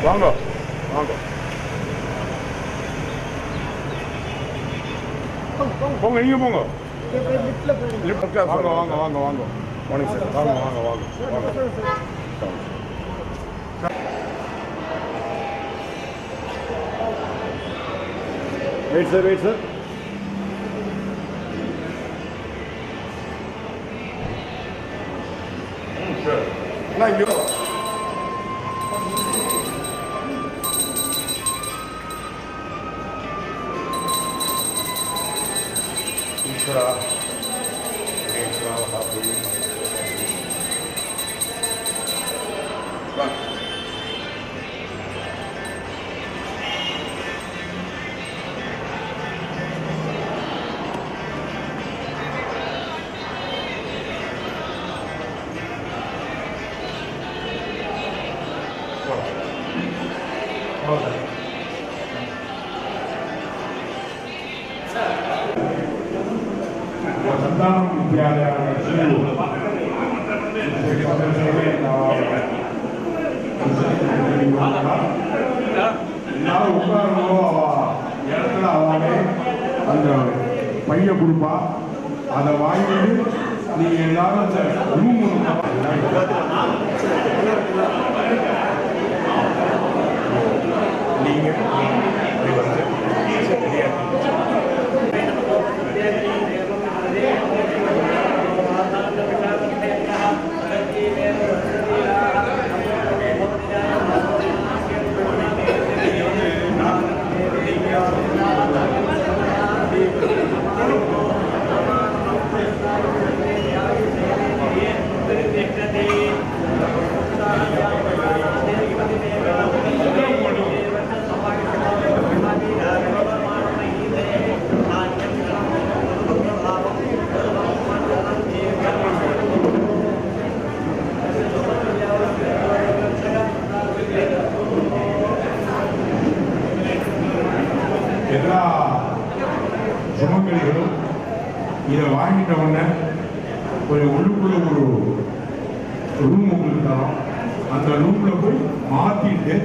வாங்க வாங்க போங்க, நீங்கள் போங்க. வாங்க வாங்க வாங்க வாங்க மார்னிங் சார். வாங்க வாங்க வாங்க வாங்க. Wait sir, wait sir. நான் இங்கே ஈஸ்வரா संतान विद्यालय எல்லாரும் உட்காரணும். இடத்துல அவனே அந்த பைய கொடுப்பா, அதை வாங்கிட்டு நீங்க எல்லாரும் அந்த ரூம் நீங்க எல்லா சுமங்கலிகளும் இதை வாங்கிட்ட உடனே கொஞ்சம் உள்ளுக்குள்ள ஒரு ரூம் உங்களுக்கு தரோம். அந்த ரூம்ல போய் மாத்திட்டு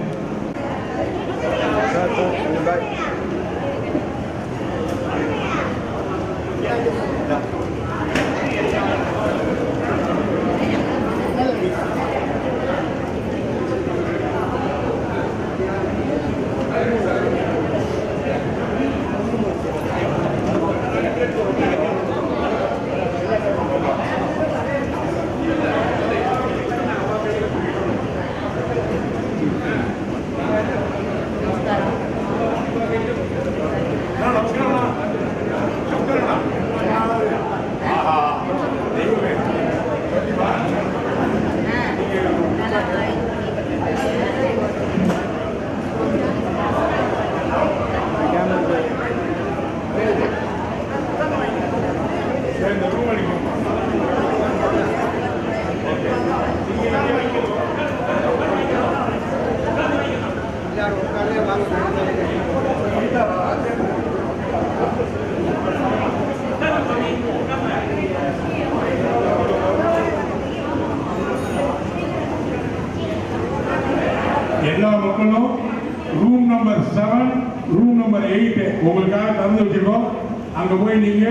எல்லா மக்களும் ரூம் நம்பர் 7, ரூம் நம்பர் 8 உங்களுக்காக திறந்து வச்சிருக்கோம். அங்க போய் நீங்க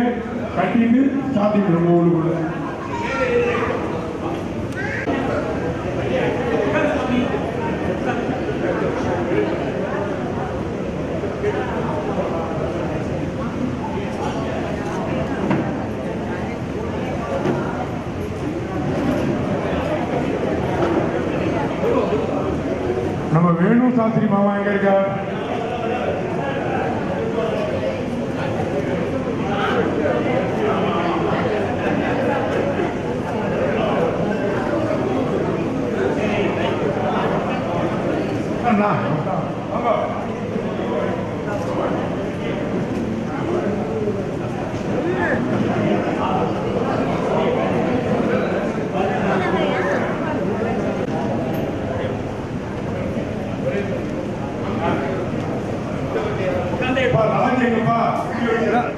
கட்டிட்டு சாத்திடுங்க உங்களுக்குள்ள. நம்ம வேணு சாஸ்திரி மாமா எங்க இருக்கார்?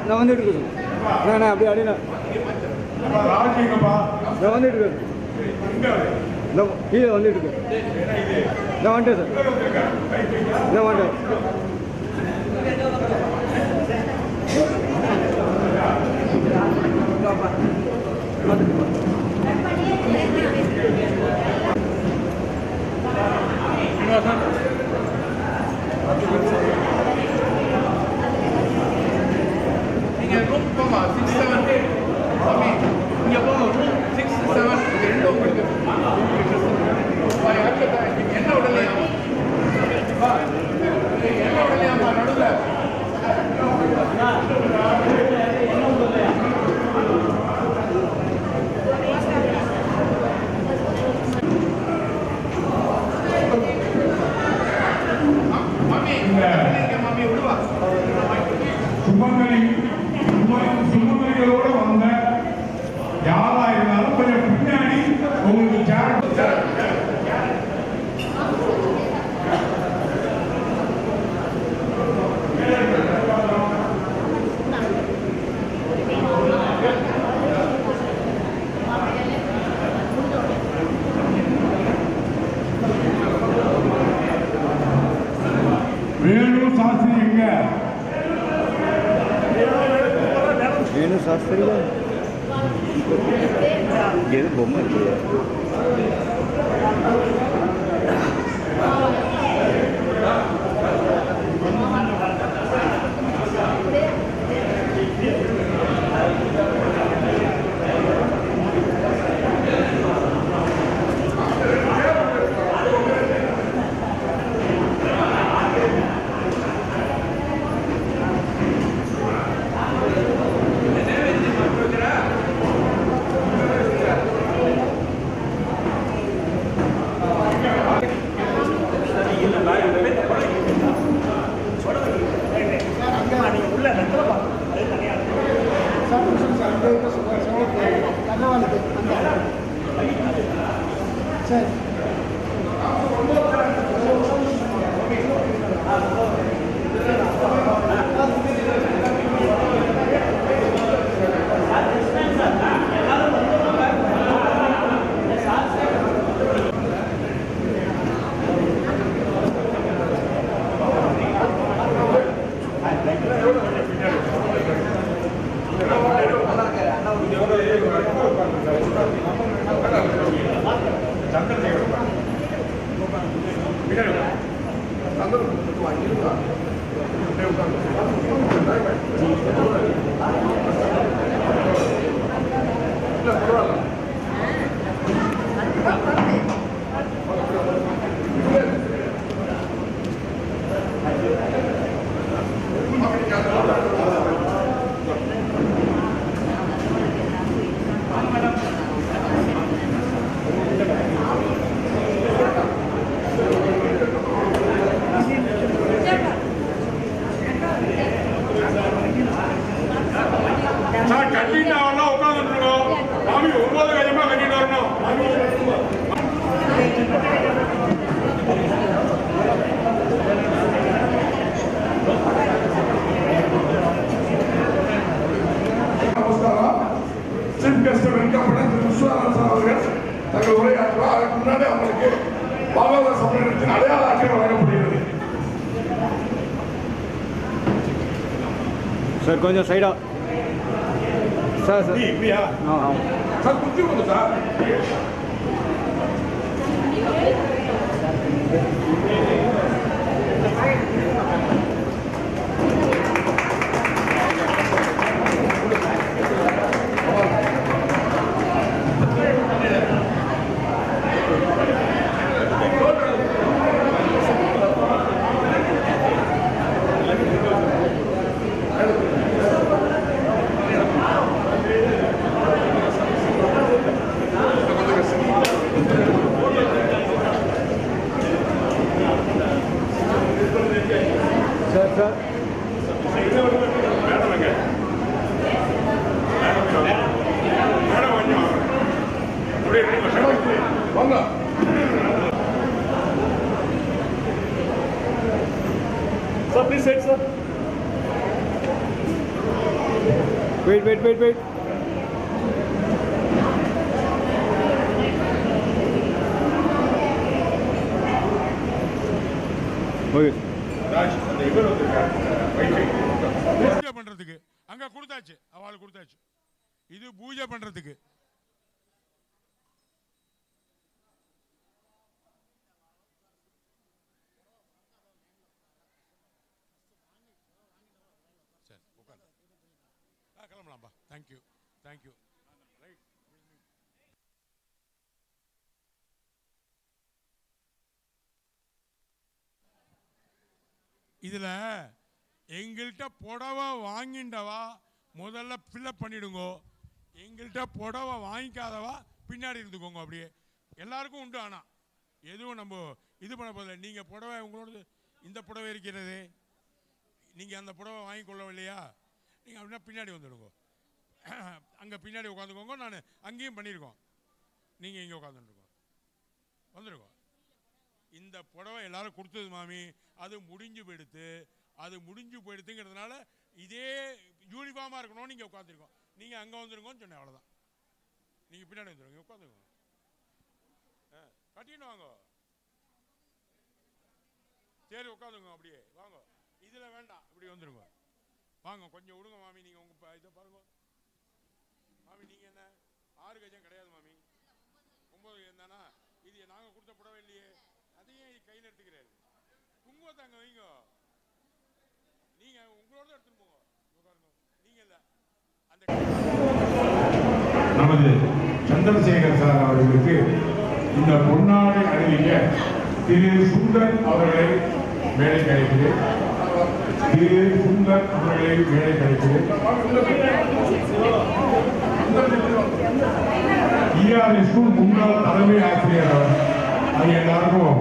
நான் வந்துட்டு இருக்கேன். நான் அப்படியே அடினா ராஜேங்கப்பா நான் வந்துட்டு இருக்கேன். கீழே வந்துட்டு இருக்கு. நான் வந்துட்டேன் சார். நான் வந்துட்டேன். நீங்கள் ரூம் போமா 6, 7 சாமி இங்கே போங்க ரூம் 6, 7 இது ரெண்டும் உங்களுக்கு என்ன உடலையா என்ன உடலையாம்மா நடுவில் மாமி விடுவா சுமங்கலிகளோட வந்த யாரா இருந்தாலும் கொஞ்சம் பின்னாடி உங்களுக்கு வேணு சாஸ்திரி எங்க வேணு சாஸ்திரி எது பொம்மை இருக்கு. கட்டிட்டு அவெல்லாம் உட்காந்துட்டு இருக்கோம். சாமி 9 கஜமா கட்டிட்டு வரணும். நமஸ்காரம். சீஃப் கெஸ்ட் வெங்கப்பட திரு விஸ்வநாதன் அவர்கள் தங்கள் உரையாற்றுவார். அதற்கு முன்னாடி அவங்களுக்கு பாகவத சம்மேளனத்தின் அடையாள அட்டை வழங்கப்படுகிறது. சார் கொஞ்சம் சைடா சார் சார் இப்படியா சார் குத்தி கொண்டு சார் வாங்க. Sir, please sit, sir. Wait. Okay Raj அந்த இவர் வந்திருக்காரு வைஃபை பூஜை பண்றதுக்கு அங்க கொடுத்தாச்சு, அவளுக்கு கொடுத்தாச்சு. இது பூஜை பண்றதுக்கு. சரி உட்காந்து கிளம்பலாம்பா. Thank you thank you. இதுல எங்கள்கிட்ட புடவை வாங்கிண்டவா முதல்ல ஃபில்அப் பண்ணிடுங்கோ. எங்கள்கிட்ட புடவை வாங்கிக்காதவா பின்னாடி இருந்துக்கோங்க. அப்படியே எல்லாருக்கும் உண்டு. ஆனால் எதுவும் நம்ம இது பண்ண போதில்லை. நீங்கள் புடவை உங்களோட இந்த புடவை இருக்கிறது, நீங்கள் அந்த புடவை வாங்கி கொள்ளவில்லையா, நீங்கள் அப்படின்னா பின்னாடி வந்துடுங்க. அங்கே பின்னாடி உட்காந்துக்கோங்க. நான் அங்கேயும் பண்ணியிருக்கோம். நீங்கள் இங்கே உட்காந்துருக்கோம், வந்துருக்கோம். இந்த புடவை எல்லாரும் கொடுத்தது மாமி, அது முடிஞ்சு போயிடுத்து. அது முடிஞ்சு போயிடுத்துங்கிறதுனால இதே யூனிஃபார்மாக இருக்கணும். நீங்கள் உட்காந்துருக்கோம். நீங்கள் அங்கே வந்துருங்கன்னு சொன்னேன், அவ்வளோதான். நீங்கள் பின்னாடி வந்துடுங்க, உட்காந்துருக்கோங்க. கட்டின்னு வாங்க. சரி உட்காந்துங்க. அப்படியே வாங்க. இதில் வேண்டாம், இப்படி வந்துருங்க. வாங்க கொஞ்சம் விடுங்க மாமி. நீங்கள் உங்கள் இதை பாருங்க மாமி. நீங்கள் என்ன 6 கஜம் கிடையாது மாமி, 9 கஜம் தானா? இது நாங்கள் கொடுத்த புடவை இல்லையே, அதையும் கையில் எடுத்துக்கிறாரு. குங்குமத்தை அங்கே வைங்க. நீங்கள் உங்களோட எடுத்துன்னு போங்க. பாருங்க, நீங்கள் இல்லை. அந்த நமது சந்திரசேகர் சார் அவர்களுக்கு இந்த பொன்னாடை அணிவிக்க திரு சுந்தர் அவர்களை மேடை கழிக்கிறேன். திரு சுந்தர் அவர்களை மேடை கழிக்கிறேன். ஸ்கூல் முன்னாள் தலைமை ஆசிரியர் அவர். அது எல்லாருக்கும்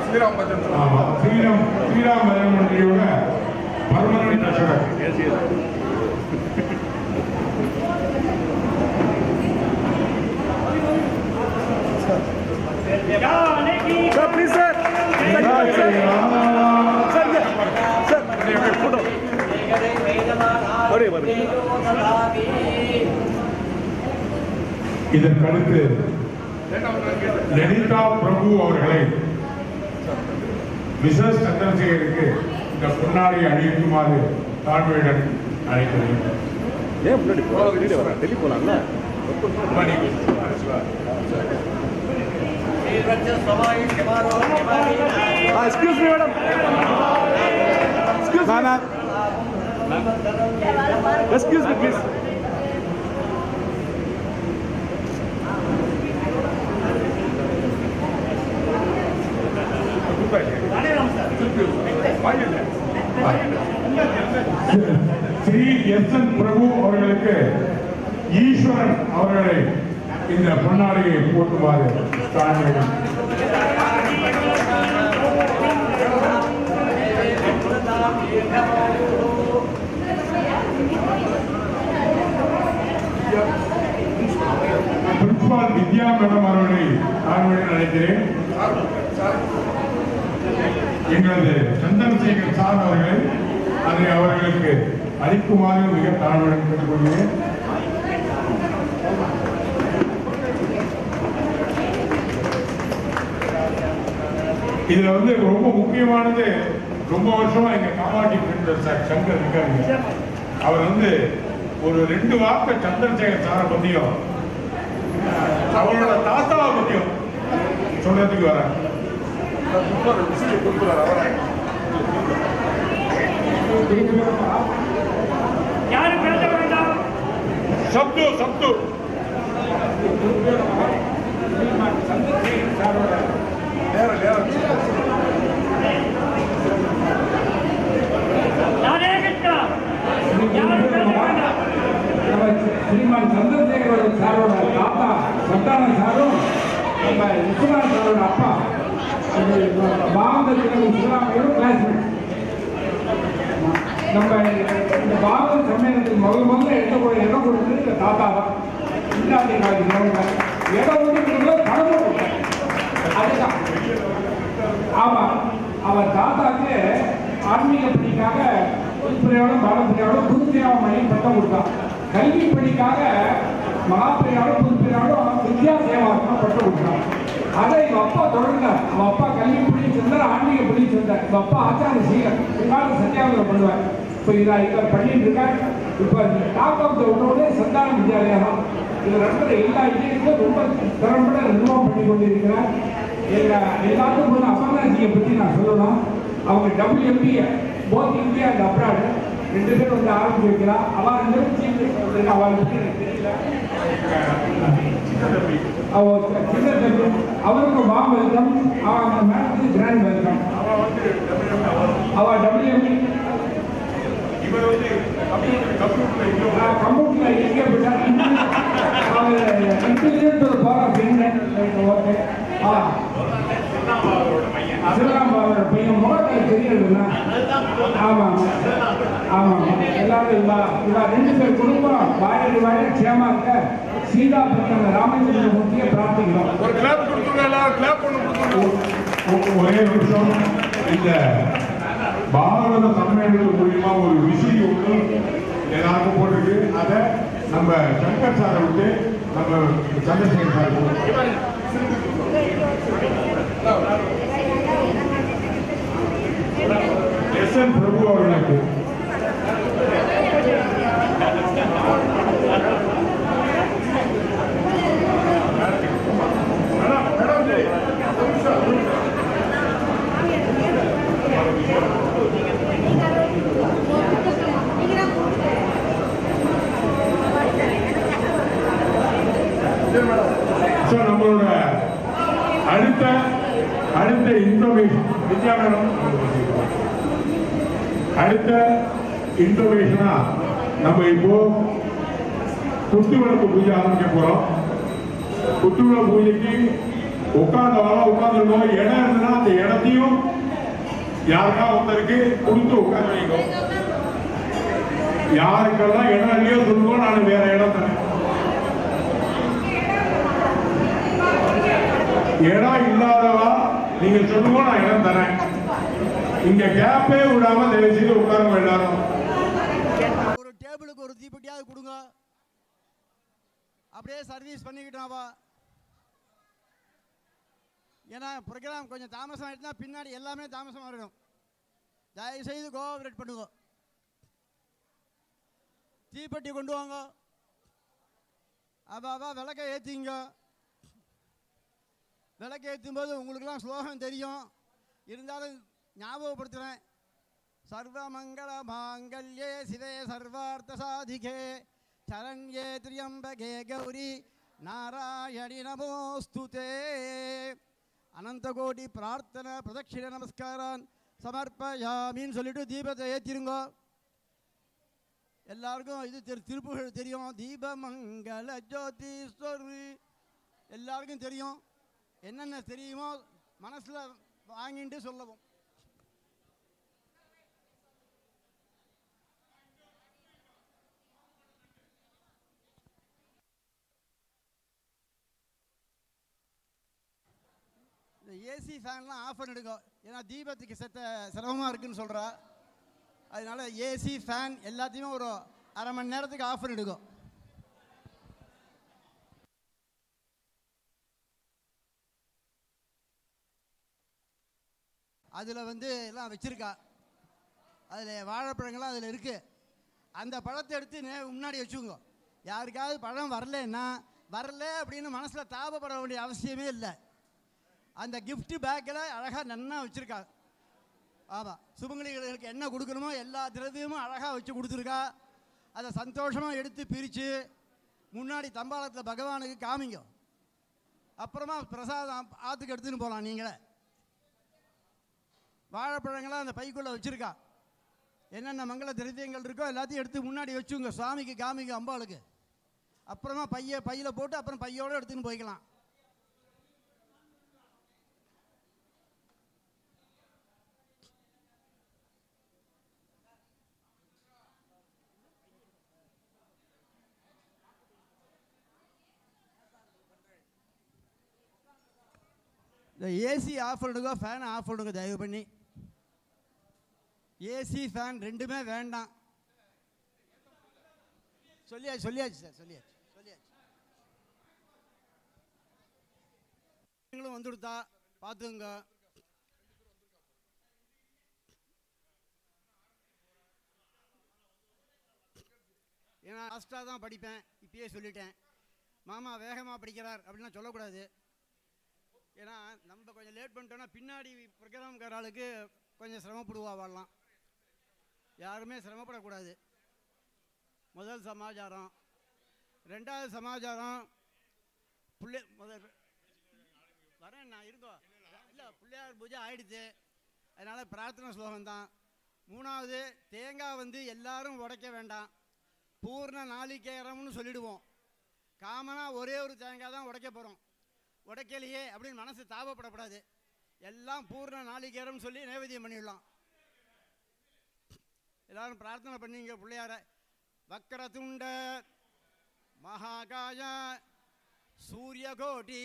ஸ்ரீராம் பஜன் மந்திரியோட பர்மனன்ட் அசரர். Sir, please, sir. Photo. இதற்கடுத்து லலிதா பிரபு அவர்களை மிசஸ் சந்திரசேகருக்கு இந்த பொன்னாடை அணிவிக்குமாறு தாழ்மையுடன் அழைக்கிறேன். ஏன் முன்னாடி போகலாம், டெல்லி போகலாம்ல. Excuse me, madam. Excuse me, ma'am. Excuse me, please. Sri S N. Prabhu அவர்களுக்கு ஈஸ்வரன் அவர்களை இந்த பொன்னாடையை போட்டுமாறு தாழ்மையுடன். பிரின்சிபால் வித்யா மேடம் அவர்களை தாழ்மையுடன் அழைக்கிறேன். எங்களது சந்திரசேகர் சார் அவர்கள் அதை அவர்களுக்கு அளிக்குமாறு மிக தாழ்வுடன் கேட்டுக்கொள்கிறேன். இதுல ரொம்ப முக்கியமானது, ரொம்ப வருஷமா எங்க காமாட்டி பிரிண்டர் சார் சங்கர் இருக்காரு. அவர் ஒரு 2 வார்த்தை சந்திரசேகர் சாரை பத்தியும் அவரோட தாத்தாவை பத்தியும் சொல்றதுக்கு வர சப்து சப்து श्रीमान चंद्रशेखर सारोड ताता संतान सारू நம்ம விஸ்வநாத் சாரோட அப்பா பாகவத விஸ்வநாத் கிளாஸ்மேட். நம்ம இந்த பாகவத சம்மேளனத்துக்கு முதல்ல இடம் கொடுத்தது இந்த தாத்தா தான். இந்திராந்தி காலத்து இடம் கொடுக்கறதுல பணமும் கொடுத்தாங்க. அதுதான் ஆமாம். அவர் தாத்தாக்கு ஆன்மீக பணிக்காக புதுப்பிரியாலும் பாலப்பிரியாலும் புதுப்பிரியாமணி பட்டம் கொடுத்தான். கல்வி பணிக்காக மகாபிரியாலும் புதுப்பிரியாலும் வித்யா சேவாசனம் பட்டம் கொடுத்தான். அதை இவ அப்பா தொடர்ந்தார். அவன் அப்பா கல்வி பணி சென்றார், ஆன்மீக பணி சென்றார். இருந்தேன். இப்போ அப்பா ஆச்சார சீகர் இருந்தாலும் சத்தியாவதம் பண்ணுவேன். இப்போ இவர் பண்ணிட்டு இருக்கார். இப்போ டாப் ஆஃப் த உடனே சந்தான வித்யாலயா தான் இது நடக்கிற எல்லா இன்ஜினியருக்கும் ரொம்ப திறம்பட நிர்வாகம் பண்ணி கொண்டிருக்கிறார். எல்லாத்துக்கும் வந்து அமர்நாத்ஜியை பற்றி நான் சொல்லணும். அவங்க WMBA both India and abroad 2 பேரும் வந்து ஆரம்பிச்சு வைக்கிறார். அவள் 2 பேரும் சீஃப் மினிஸ்டர் அவளை பற்றி எனக்கு தெரியல. சின்ன தம்பி அவருக்கு வாம் வெல்கம். அவன் மேடத்துக்கு கிராண்ட் வெல்கம். அவள் WMBA கம்ப்யூட்டர் எங்கே போயிட்டார். இன்டெலிஜென்ட் ஒரு பாரா பெண்ணு ஓகே. சிவராமோட பையன் முகத்தை தெரியலன்னா ஆமாம் ஆமாம் எல்லாரும் இவா 2 பேர் குடும்பம் வாழ வாழ க்ஷேமா இருக்க சீதா பத்தன ராமச்சந்திரமூர்த்தியை பிரார்த்திக்கிறோம். ஒரு கிளாப் கொடுத்துருங்க, எல்லாரும் கிளாப் பண்ண. ஒரே நிமிஷம். இந்த பாரத சம்மேளனத்து மூலியமா ஒரு விசிறி ஒன்று எல்லாருக்கும் போட்டிருக்கு. அதை நம்ம சங்கர் சாரை விட்டு நம்ம சந்திரசேகர் சார் SN பிரபு அவர்களுக்கு நம்மளோட அடுத்த இன்ஃபர்மேஷன் வித்யாநகரம் அடுத்த இன்ஃபர்மேஷனா நம்ம இப்போ குத்துவிளக்கு பூஜை ஆரம்பிக்க போறோம். குத்துவிளக்கு பூஜைக்கு உட்காந்துருக்கோம். இடம் இருந்ததுன்னா அந்த இடத்தையும் யாருக்கா ஒருத்தருக்கு கொடுத்து உட்காந்து வைக்கும். யாருக்கெல்லாம் இடம் இல்லையோ சொல்லுவோம், நான் வேற இடம் தரேன். இடம் இல்லாதவா நீங்க சொல்லுவோம், நான் இடம் தரேன். இங்க கேப்பே விடாம தயவு செய்து உட்காருங்க எல்லாரும். ஒரு டேபிளுக்கு ஒரு தீப்பெட்டியாவது கொடுங்க. அப்படியே சர்வீஸ் பண்ணிக்கிட்டோம். ஏன்னா ப்ரோக்ராம் கொஞ்சம் தாமசம் ஆகிட்டுனா பின்னாடி எல்லாமே தாமசமாக இருக்கும். தயவுசெய்து கோஆபரேட் பண்ணுங்க. தீப்பெட்டி கொண்டு வாங்க. அவா விளக்கை ஏற்றிங்க. விளக்கு ஏற்றும் போது உங்களுக்கெல்லாம் ஸ்லோகம் தெரியும். இருந்தாலும் ஞாபகப்படுத்துகிறேன். சர்வமங்கள மாங்கல்யே சிவே சர்வார்த்த சாதிகே சரண்யே திரியம்பகே கௌரி நாராயணி நமோஸ்துதே. அனந்தகோடி பிரார்த்தனை பிரதட்சிண நமஸ்காரம் சமர்ப்பயாமின்னு சொல்லிட்டு தீபத்தை ஏற்றிருங்க. எல்லாருக்கும் இது திருப்புகழ் தெரியும். தீபமங்கள ஜோதிஸ்வரி எல்லாருக்கும் தெரியும். என்னென்ன தெரியுமோ மனசில் வாங்கிட்டு சொல்லவும். இந்த ஏசி ஃபேன்லாம் ஆஃப் பண்ணிடுங்க. ஏன்னா தீபத்துக்கு சிரமமாக இருக்குன்னு சொல்கிறா. அதனால ஏசி ஃபேன் எல்லாத்தையுமே ஒரு அரை மணி நேரத்துக்கு ஆஃப் பண்ணிடுங்க. அதில் வந்து எல்லாம் வச்சுருக்கா. அதில் வாழைப்பழங்கள்லாம் அதில் இருக்குது. அந்த பழத்தை எடுத்து முன்னாடி வச்சுக்கோங்க. யாருக்காவது பழம் வரலன்னா வரல அப்படின்னு மனசில் தாபப்பட வேண்டிய அவசியமே இல்லை. அந்த கிஃப்ட் பேக்கில் அழகாக நன்னா வச்சுருக்கா. ஆமாம், சுபங்களிகளுக்கு என்ன கொடுக்கணுமோ எல்லா திரவியமும் அழகாக வச்சு கொடுத்துருக்கா. அதை சந்தோஷமாக எடுத்து பிரித்து முன்னாடி தம்பாளத்தில் பகவானுக்கு காமிங்க. அப்புறமா பிரசாதம் ஆற்றுக்கு எடுத்துன்னு போகலாம். நீங்களே வாழைப்பழங்களாம் அந்த பைக்குள்ளே வச்சுருக்கா. என்னென்ன மங்கள திரவியங்கள் இருக்கோ எல்லாத்தையும் எடுத்து முன்னாடி வச்சுங்க. சுவாமிக்கு காமிங்க, அம்பாளுக்கு. அப்புறமா பையில் போட்டு அப்புறம் பையோடு எடுத்துன்னு போய்க்கலாம். இந்த ஏசி ஆஃப் பண்ணுங்க, ஃபேனை ஆஃப் பண்ணுங்க தயவு பண்ணி. ஏசி ஃபேன் ரெண்டுமே வேண்டாம். சொல்லியாச்சு சார், சொல்லியாச்சு. நீங்களும் வந்துடுதா பார்த்துங்க. ஏன்னா லாஸ்ட்டாக தான் படிப்பேன், இப்பயே சொல்லிட்டேன். மாமா வேகமாக படிக்கிறார் அப்படின்லாம் சொல்லக்கூடாது. ஏன்னா நம்ம கொஞ்சம் லேட் பண்ணிட்டோன்னா பின்னாடி ப்ரோக்ராம்கார ஆளுக்கு கொஞ்சம் சிரமப்படுவா வாழலாம். யாருமே சிரமப்படக்கூடாது. முதல் சமாச்சாரம். ரெண்டாவது சமாச்சாரம், முதல் வரேன் நான் இருக்கோ இல்லை, பிள்ளையார் பூஜை ஆயிடுச்சு, அதனால் பிரார்த்தனை ஸ்லோகம்தான். மூணாவது, தேங்காய் வந்து எல்லாரும் உடைக்க வேண்டாம், பூர்ண நாளிகேரம்னு சொல்லிடுவோம். காமனாக ஒரே ஒரு தேங்காய் தான் உடைக்க போகிறோம். உடைக்கலையே அப்படின்னு மனசு தாபப்படக்கூடாது. எல்லாம் பூர்ண நாளிகேரம்னு சொல்லி நைவேத்தியம் பண்ணிடலாம். எல்லாரும் பிரார்த்தனை பண்ணிங்க பிள்ளையார. வக்ரதுண்ட மகாகாய சூரியகோட்டி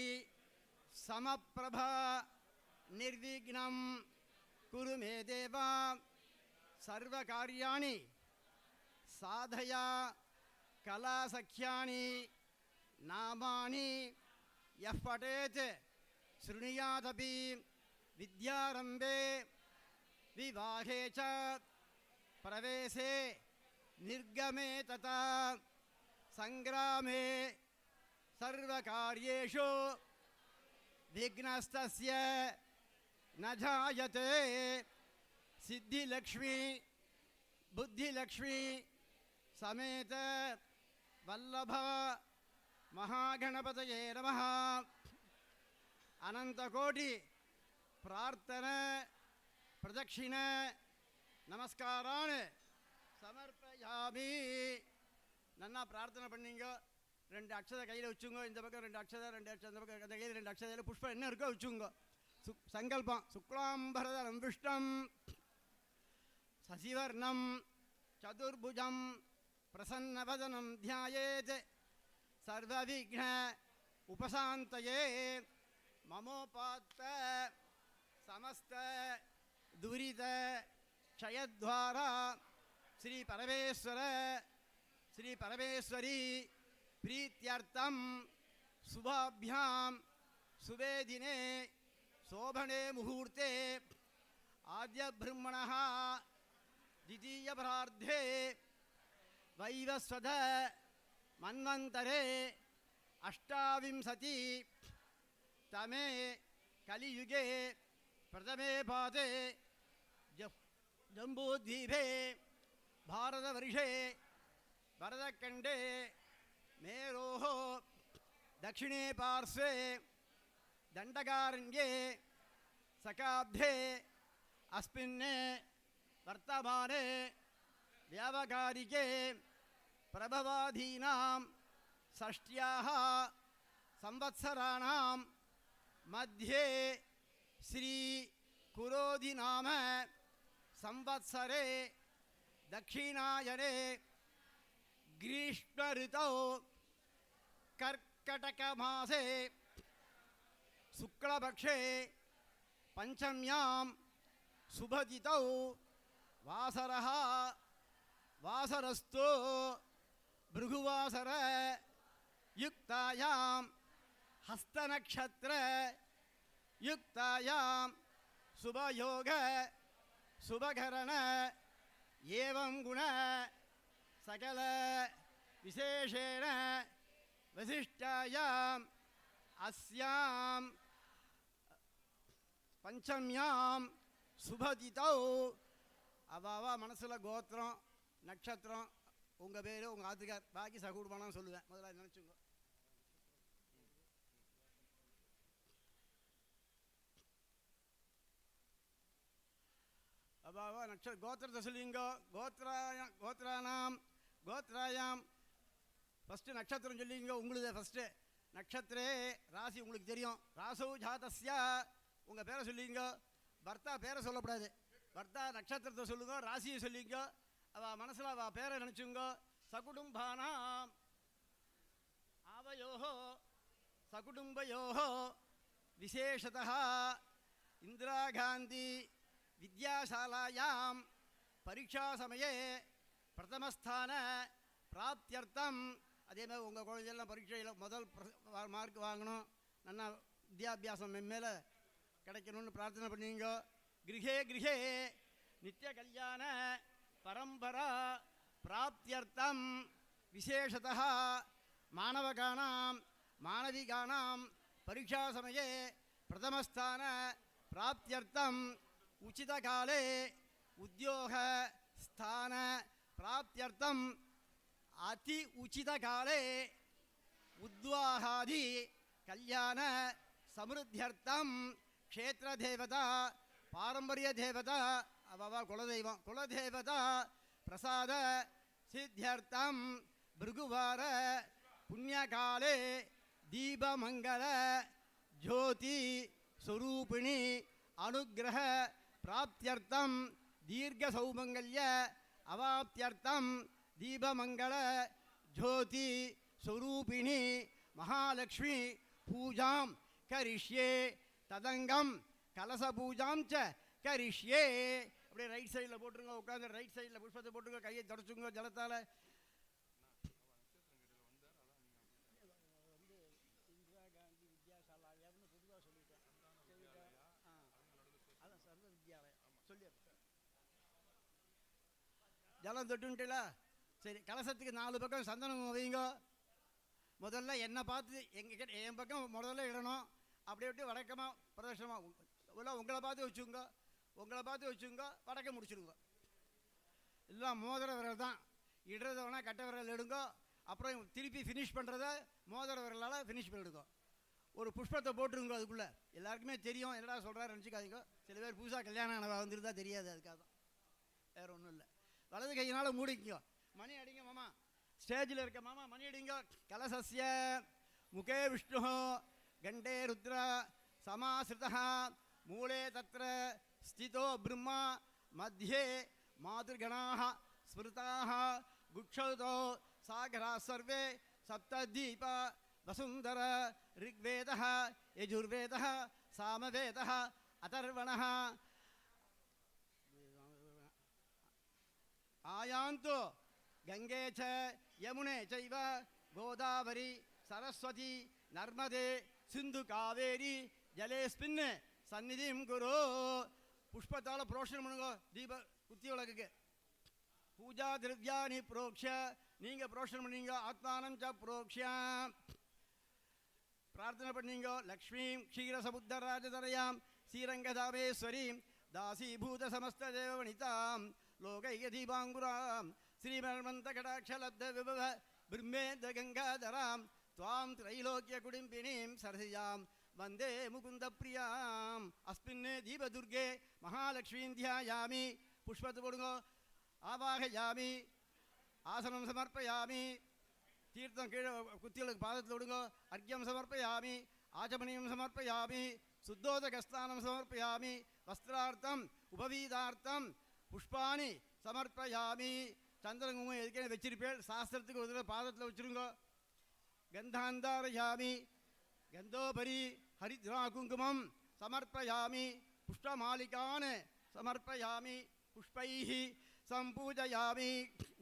சமப்பிரபா நிர்விக்னம் குரு மே தேவா சர்வகாரியாணி சாதயா கலாசக்யானி நாமானி யஃ படேத் ஸ்ருணுயாதபி வித்யாரம்பே விவாஹே ச பிரவேசே நிர்கமே ததா சங்கிராமே சர்வகார்யேஷு விக்னஸ்தஸ்ய ந ஜாயதே. சித்திலக்ஷ்மி புத்திலக்ஷ்மி சமேத வல்லப மகாகணபதயே நமः. அனந்தகோடி பிரார்த்தனை பிரதட்சிண நமஸ்காரான் சமர்ப்பயாமி. நன்னா பிரார்த்தனை பண்ணிங்க. 2 அக்ஷதை கையில் வச்சுங்க. இந்த பக்கம் 2 அக்ஷதை, 2 அக்ஷதை இந்த பக்கம், அந்த கையில் 2 அக்ஷதையில் புஷ்பம் என்ன இருக்கோ வச்சுங்க. சங்கல்பம். சுக்லாம்பரதரம் விஷ்ணம் சசிவர்ணம் சதுர்புஜம் பிரசன்னவதனம் தியாயேத் சர்வவிக்ன உபசாந்தயே. மமோபாத்த சமஸ்த துரித க்ஷயத்வாரா ஸ்ரீ பரமேஸ்வர ஸ்ரீ பரமேஸ்வரி பிரீத்யர்த்தம் சுபாभ्याम சுபே தினே சோபனே முகூர்த்தே ஆத்ய பிரம்மணः द्वितीय प्रार्धे वैवस्वत मन्वन्तरे अष्टाविंशति तमे कलियुगे प्रथमे पादे जम्बूद्वीपे भारतवर्षे भरतखण्डे मेरोः दक्षिणे पार्श्वे दण्डकारण्ये सकाब्धे अस्मिन् वर्तमाने व्यावहारिके प्रभवादीनां षष्ट्याः संवत्सराणां मध्ये श्री कुरोधि नाम संवत्सरे दक्षिणायने ग्रीष्म ऋतौ कर्कटक मासे शुक्लपक्षे पंचम्यां शुभतिथौ वासरः वासरस्तु भृगुवासर युक्तायां हस्तनक्षत्र युक्तायां शुभयोग शुभकरण एवं गुण सकल विशेषेण वसिष्ठायाम् अस्यां पंचम्यां शुभतिथौ. அவாவா மனசில் கோத்திரம் நட்சத்திரம் உங்கள் பேர் உங்கள் ஆத்துக்கார் பாக்கி சகுடுமானம் சொல்லுவேன். முதல்ல நினச்சிங்க. அவாவா கோத்திரத்தை சொல்லிங்க. கோத்ராயாம் ஃபஸ்ட்டு நட்சத்திரம் சொல்லிங்க. உங்களுது ஃபஸ்ட்டு நட்சத்திரே ராசி உங்களுக்கு தெரியும். ராசௌ ஜாதஸ்ய உங்கள் பேரை சொல்லிங்க. பர்த்தா பேரை சொல்லக்கூடாது. பர்த்தா நட்சத்திரத்தை சொல்லுங்க, ராசியை சொல்லிங்க. அவள் மனசில் அவள் பேரை நினச்சுங்க. சகுடும்பானாம் आवयोः सकुटुम्बयोः विशेषतः इंदिरा गांधी विद्याशालायां परीक्षासमये प्रथमस्थान प्राप्त्यर्थम् அதே மாதிரி உங்கள் குழந்தையெல்லாம் பரீட்சையில் முதல் மார்க் வாங்கணும், நல்லா வித்யாபியாசம் மேலே கிடைக்கணும்னு பிரார்த்தனை பண்ணுவீங்க. கிரகே கிரகே நித்திய கல்யாண பரம்பரா பிராப்தியர்த்தம் विशेषतः मानवकानां मानविकानां परीक्षासमये प्रथमस्थान प्राप्त्यर्थम् उचितकाले उद्योगस्थान प्राप्त्यर्थम् अति उचितकाले उद्वाहादि कल्याण समृद्ध्यर्थं क्षेत्रदेवता पारंपर्यदेवता कुलदेवता प्रसाद सिद्ध्यर्थं भृगुवार पुण्यकाले दीपमंगल ज्योति स्वरूपिणी अनुग्रह प्राप्त्यर्थं दीर्घ सौमंगल्य अवाप्त्यर्थं दीपमंगल ज्योति स्वरूपिणी महालक्ष्मी पूजां करिष्ये तदंगम कलश पूजां च करिष्ये அப்படியே ரைட் சைடில் போட்டுருங்க உட்காந்து ரைட் சைடில் புஷ்பத்தை போட்டுருங்க கையை தொடச்சுங்க ஜலத்தால் இந்திரா காந்தி வித்யாசாலான்னு பொதுவாக சொல்லிட்டேன் அதான் சர்வ வித்யாலயம் சொல்லி ஜலம் தொட்டுன்ட்டுல சரி கலசத்துக்கு 4 பக்கம் சந்தனம் வைங்க முதல்ல என்னை பார்த்து என் பக்கம் முதல்ல இடணும் அப்படியே விட்டு வடக்கமாக பிரதர்ஷனமாக உங்களை பார்த்து வச்சுங்க வடக்க முடிச்சுடுங்க எல்லாம் மோதிர விரல் தான் இடுறத வேணால் கட்ட விரல் எடுங்க அப்புறம் திருப்பி ஃபினிஷ் பண்ணுறத மோதிர விரலால் ஃபினிஷ் பண்ணிடுங்க ஒரு புஷ்பத்தை போட்டுருங்க அதுக்குள்ளே எல்லாருக்குமே தெரியும் என்னடா சொல்கிறாரு நினச்சிக்காதீங்க சில பேர் புதுசாக கல்யாணம் ஆனவா வந்துருந்தா தெரியாது அதுக்காக தான் வேறு ஒன்றும் இல்லை வலது கையினால் மூடிக்கோ மணி அடிங்க மாமா ஸ்டேஜில் இருக்க மாமா மணி அடிங்க கலசஸ்ய முகே விஷ்ணு கண்டே ருத்ர சமாசிரிதா மூலே தத்ர स्थितो ब्रह्मा मध्ये मातृगणाः स्मृताः गुक्षौतो सागराः सर्वे सप्तदीप वसुन्धर ऋग्वेदः यजुर्वेदः सामवेदः अथर्वणः आयान्तु गंगे च यमुने चैव गोदावरी सरस्वती नर्मदे सिन्धु कावेरी जलेस्मिन् सन्निधिं कुरु पुष्पताल प्रोक्षण பண்ணுங்க தீப குத்தி விளக்குக்கு பூஜா திரவியானி प्रोक्ष நீங்க प्रोक्षण பண்ணீங்க ஆத்மானம் ச प्रोक्ष प्रार्थना பண்ணீங்க लक्ष्मी क्षीर समुद्र राजधरयां श्रीरंगधामेश्वरीं दासीभूत समस्त देववनितां लोकैक दीपांकुरां श्रीमन्मन्त कटाक्ष लब्ध विभव ब्रह्मेन्द्र गंगाधरां त्वां त्रैलोक्य कुडिम्बिनीं सरसिजां वंदे मुकुंद प्रियाम अस्मिन् दीपदुर्गे महालक्ष्मी ध्यायामि पुष्पते पोडुंगो आवाहयामि आसनं समर्पयामि तीर्थं कुत्तियलुक्कु पादत्तु पोडुंगो अर्घ्यं समर्पयामि आचमनीयं समर्पयामि शुद्धोदकस्नानं समर्पयामि वस्त्रार्थम् उपवीतार्थं पुष्पाणि समर्पयामि चंद्रकुंकुमம் எதுக்கே வெச்சிருப்பேன் சாஸ்திரத்துக்கு ஒரு பாதத்தில் வச்சிருங்க गंधांधारयामि गंधोपरी हरिद्रा कुंकुमं समर्पयामि पुष्पमालिकान् समर्पयामि पुष्पैः संपूजयामि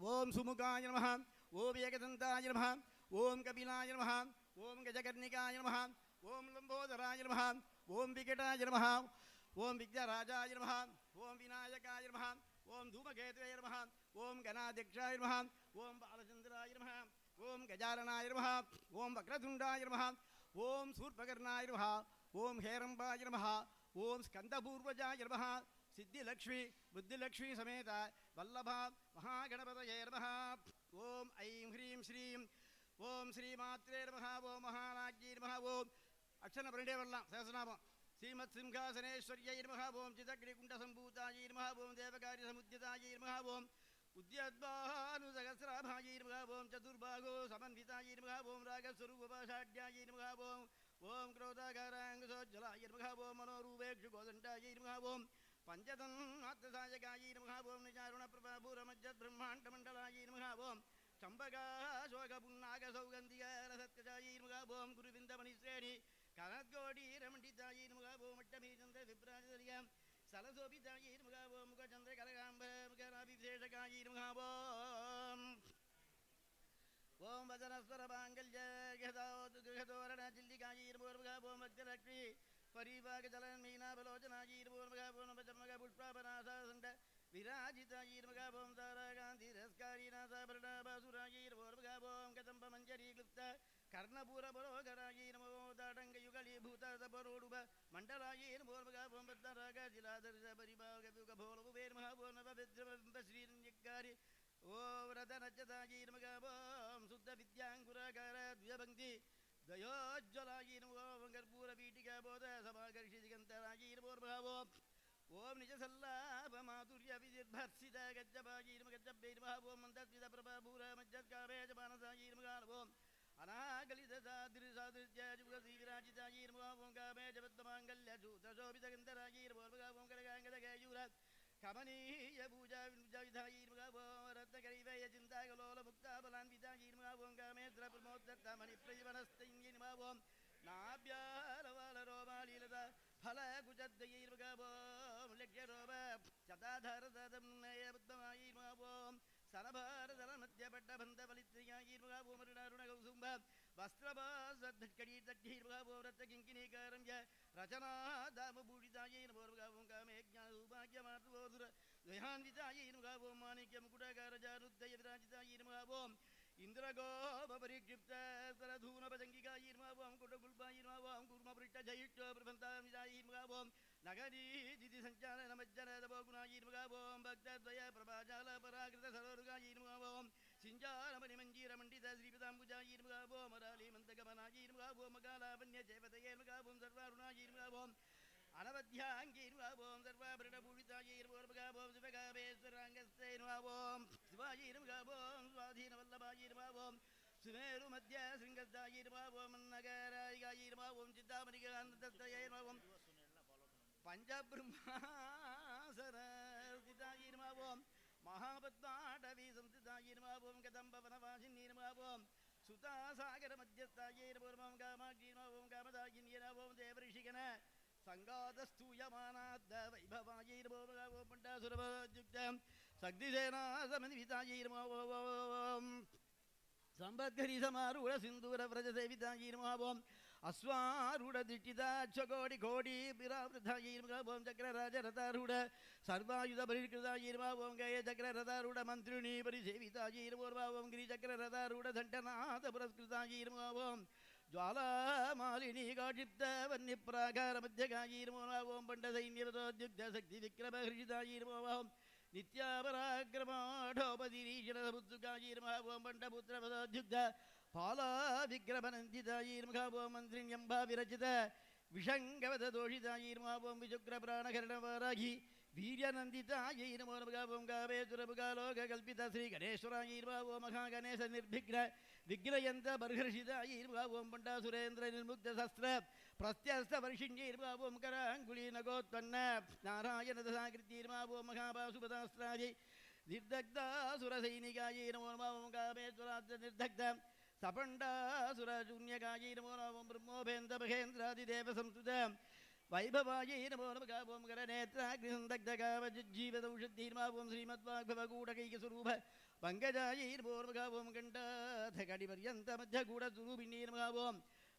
ओम सुमुखाय नमः ओम एकदन्ताय नमः ओम कपिलाय नमः ओम गजकर्णिकाय नमः ओम लंबोदराय नमः ओम विकटाय नमः ओम विघ्नराजाय नमः ओम विनायकाय नमः ओम धूमकेतवे नमः ओम गणाध्यक्षाय नमः ओम बालचंद्राय नमः ओम गजाननाय नमः ओम वक्रतुंडाय नमः ओम सूर्पकर्णाय नमः ओम हेरंबाय नमः ओम स्कंदपूर्वजाय नमः सिद्धिलक्ष्मी बुद्धिलक्ष्मी समेत वल्लभ महागणपतये नमः ओम ऐं ह्रीं श्रीं ओम श्रीमात्रे नमः ओम महानाज्ञे नमः ओम अक्षर परिडे वल्लम सहस्रनामम श्रीमत् सिंहासनेश्वर्यै नमः ओम चिदग्निकुण्डसम्भूतायै नमः ओम देवकार्यसमुद्यतायै नमः ओम उद्यद्भानुसहस्राभायै नमः ओम चतुर्भागो समन्वितायै नमः ओम रागस्वरूपभाषाढ्यायै नमः ओम क्रोधाकाराङ्गसोज्ज्वलायै नमः ओम मनोरूपेक्षुकोदण्डायै नमः ओम पञ्चतन्नाथसायकायै नमः ओम निचारुणप्रभापूरमज्जद्ब्रह्माण्डमण्डलायै नमः ओम चम्बकाशोकपुन्नागसौगन्धिकारसत्कजायै नमः ओम गुरुविन्दमणिश्रेणी कनद्गोडीरमण्डितायै नमः ओम अट्टमीचन्द्रविभ्राजदर्यां सरसोपितायै नमः ओम मुखचन्द्रकरकाम्बमुखराभिषेचकायै नमः ओम वदनस्वरमाङ्गल्यगदातोरणचिल्लिकायै नमः ओम भक्तलक्ष्मी परिवागजलन्मीनाबलोचनायै नमः ओम चम्मकपुष्पापनासासण्ड विराजितायैर्मगाभों ताराकान्तिरस्कारीनाथाभरणाभासुरायैर्भोर्मगाभों कदम्बमञ्जरीक्लुप्त कर्णपूरपरोगरायैर्मगो दाटङ्गयुगलीभूतादपरोडुभ मण्डलायैर्भोर्मगाभों बद्धरागाजिलादर्शपरिभागव्युगभोलभुवेर्महाभोनवविद्रमबिम्बश्रीरञ्जकारि ओ व्रतनच्चतायैर्मगाभों शुद्धविद्याङ्कुराकार द्वयोज्ज्वलायैर्मगों कर्पूरपीठिकाबोध समाकर्षिदिगन्तरायैर्भोर्मगाभों ओम निजसल्लाभमाधुर्यविदिर्भर्सित गज्जभागीर्मगज्जभैर्महाभों मन्दद्विदप्रभूरमज्जत्कामेजमानसायैर्मगानभों अनागलितसादृशादृश्यजुगसीविराजितायैर्मगाभों कामेजबद्धमाङ्गल्यजूतशोभितगन्धरायैर्भोर्मगाभों कनकाङ्गदकेयूर कमनीयपूजाविधायैर्मगाभों रत्नकैवयचिन्ताकलोलमुक्ताबलान्वितायैर्मगाभों कामेत्रप्रमोदत्तमणिप्रतिवनस्तैर्मगाभों नाभ्यालवालरोमालीलता फलकुचद्वयैर्मगाभों लक्ष्यरोप शताधारदम्नयबद्धमायैर्मगाभों सरभारदलमध्यपट्टबन्धफलित्रयायैर्मगाभों मरुणारुणकौसुम्भ वस्त्रभासद्धट्कटीतट्टैर्मगाभों रत्नकिङ्किणीकारं च रचनादामभूषितायैर्मगाभों कामेज्ञानसौभाग्यमातृवोधुर द्वयान्वितायैर्मगाभों माणिक्यमुकुटाकारजानुद्दयविराजितायैर्मगाभों इन्द्रगोपरिक्षिप्तस्तरधूनपजङ्गिकायैर्मगाभों कुटकुल्पायैर्मगाभों कूर्मपृष्ठजयिष्टप्रबन्धामिदायैर्मगाभों नगरीदितिसञ्चालनमज्जनदभोगुणायैर्मगाभों भक्तद्वयप्रभाजालपराकृतसरोरुगायैर्मगाभों सिञ्जारमणिमञ्जीरमण्डितश्रीपदाम्बुजायैर्मगाभों मरालीमन्तकमनायैर्मगाभों मकालावन्यजयपतयैर्मगाभों सर्वारुणायैर्मगाभों अनवध्याङ्गैर्मगाभों सर्वाभरणभूषितायैर्मगाभों शिवकामेश्वराङ्गस्तैर्मगाभों शिवायैर्मगाभों स्वाधीनवल्लभायैर्मगाभों सुमेरुमध्य शृङ्गस्तायैर्मगाभों नगरायिकायैर्मगाभों चिन्तामणिकान्तस्तयैर्मगाभों पञ्चब्रह्मासनस्थितायैर्मगाभों महापद्माटवीसंस्थितायैर्मगाभों कदम्बवनवासिनीर्मगाभों सुतासागरमध्यस्थायैर्भोर्मं कामाक्षीर्मगाभों कामदायिन्यैर्मगाभों देवऋषिगण संगादस्तूयमानाद्द वैभवायैर्मगाभों पण्डासुरभोद्युक्तं शक्तिसेनासमन्वितायैर्मगाभों संबद्धरी समारूढ़ सिंदूर व्रज सेवितायैर्मगाभों अश्वारूढ़दिष्टिताक्षकोटिकोटि विरावृतायैर्मगाभों चक्रराजरथारूढ़ सर्वायुध परिष्कृतायैर्मगाभों गयचक्ररथारूढ़ मन्त्रिणी परिसेवितायैर्मगाभों गिरिचक्ररथारूढ़ दण्डनाथ पुरस्कृतायैर्मगाभों ज्वालामालिनी काक्षिप्त वन्यप्राकारमध्यगायैर्मगाभों पण्डसैन्यवतोद्युक्त शक्तिविक्रमहृषितायैर्मगाभों नित्यापराक्रमाढोपदिरीशनसमुत्सुकायैर्मगाभों पण्डपुत्रपदोद्युक्त फालाविक्रमनन्दितायैर्मगाभों मन्त्रिण्यम्बाविरचित विषङ्गवदोषितायैर्मगाभों विचुक्रप्राणकरणवाराहि वीर्यनन्दितायैर्मगाभों कामेश्वरमुखालोककल्पित श्रीगणेश्वरायैर्मगाभों महागणेशनिर्विघ्न विघ्नयन्त बर्हर्षितायैर्मगाभों पण्डासुरेन्द्रनिर्मुक्तशस्त्र प्रत्यस्तवर्षिण्यैर्मगाभों कराङ्गुलीनगोत्पन्न नारायणदशाकृत्यैर्मगाभों महापाशुपदास्त्रादि निर्दग्धासुरसैनिकायैर्मगाभों कामेश्वराद्य सपण्डासुरशून्यकायैर्मगाभों ब्रह्मोपेन्द्रमहेन्द्रादिदेवसंस्तुत वैभवायैर्मगाभों करनेत्राग्निसन्दग्धकावज्जीवदौषद्धीर्मगाभों श्रीमद्वाग्भवगूढकैकस्वरूप पङ्कजायैर्मगाभों कण्ठाधकटिपर्यन्तमध्यगूढस्वरूपिणीर्मगाभों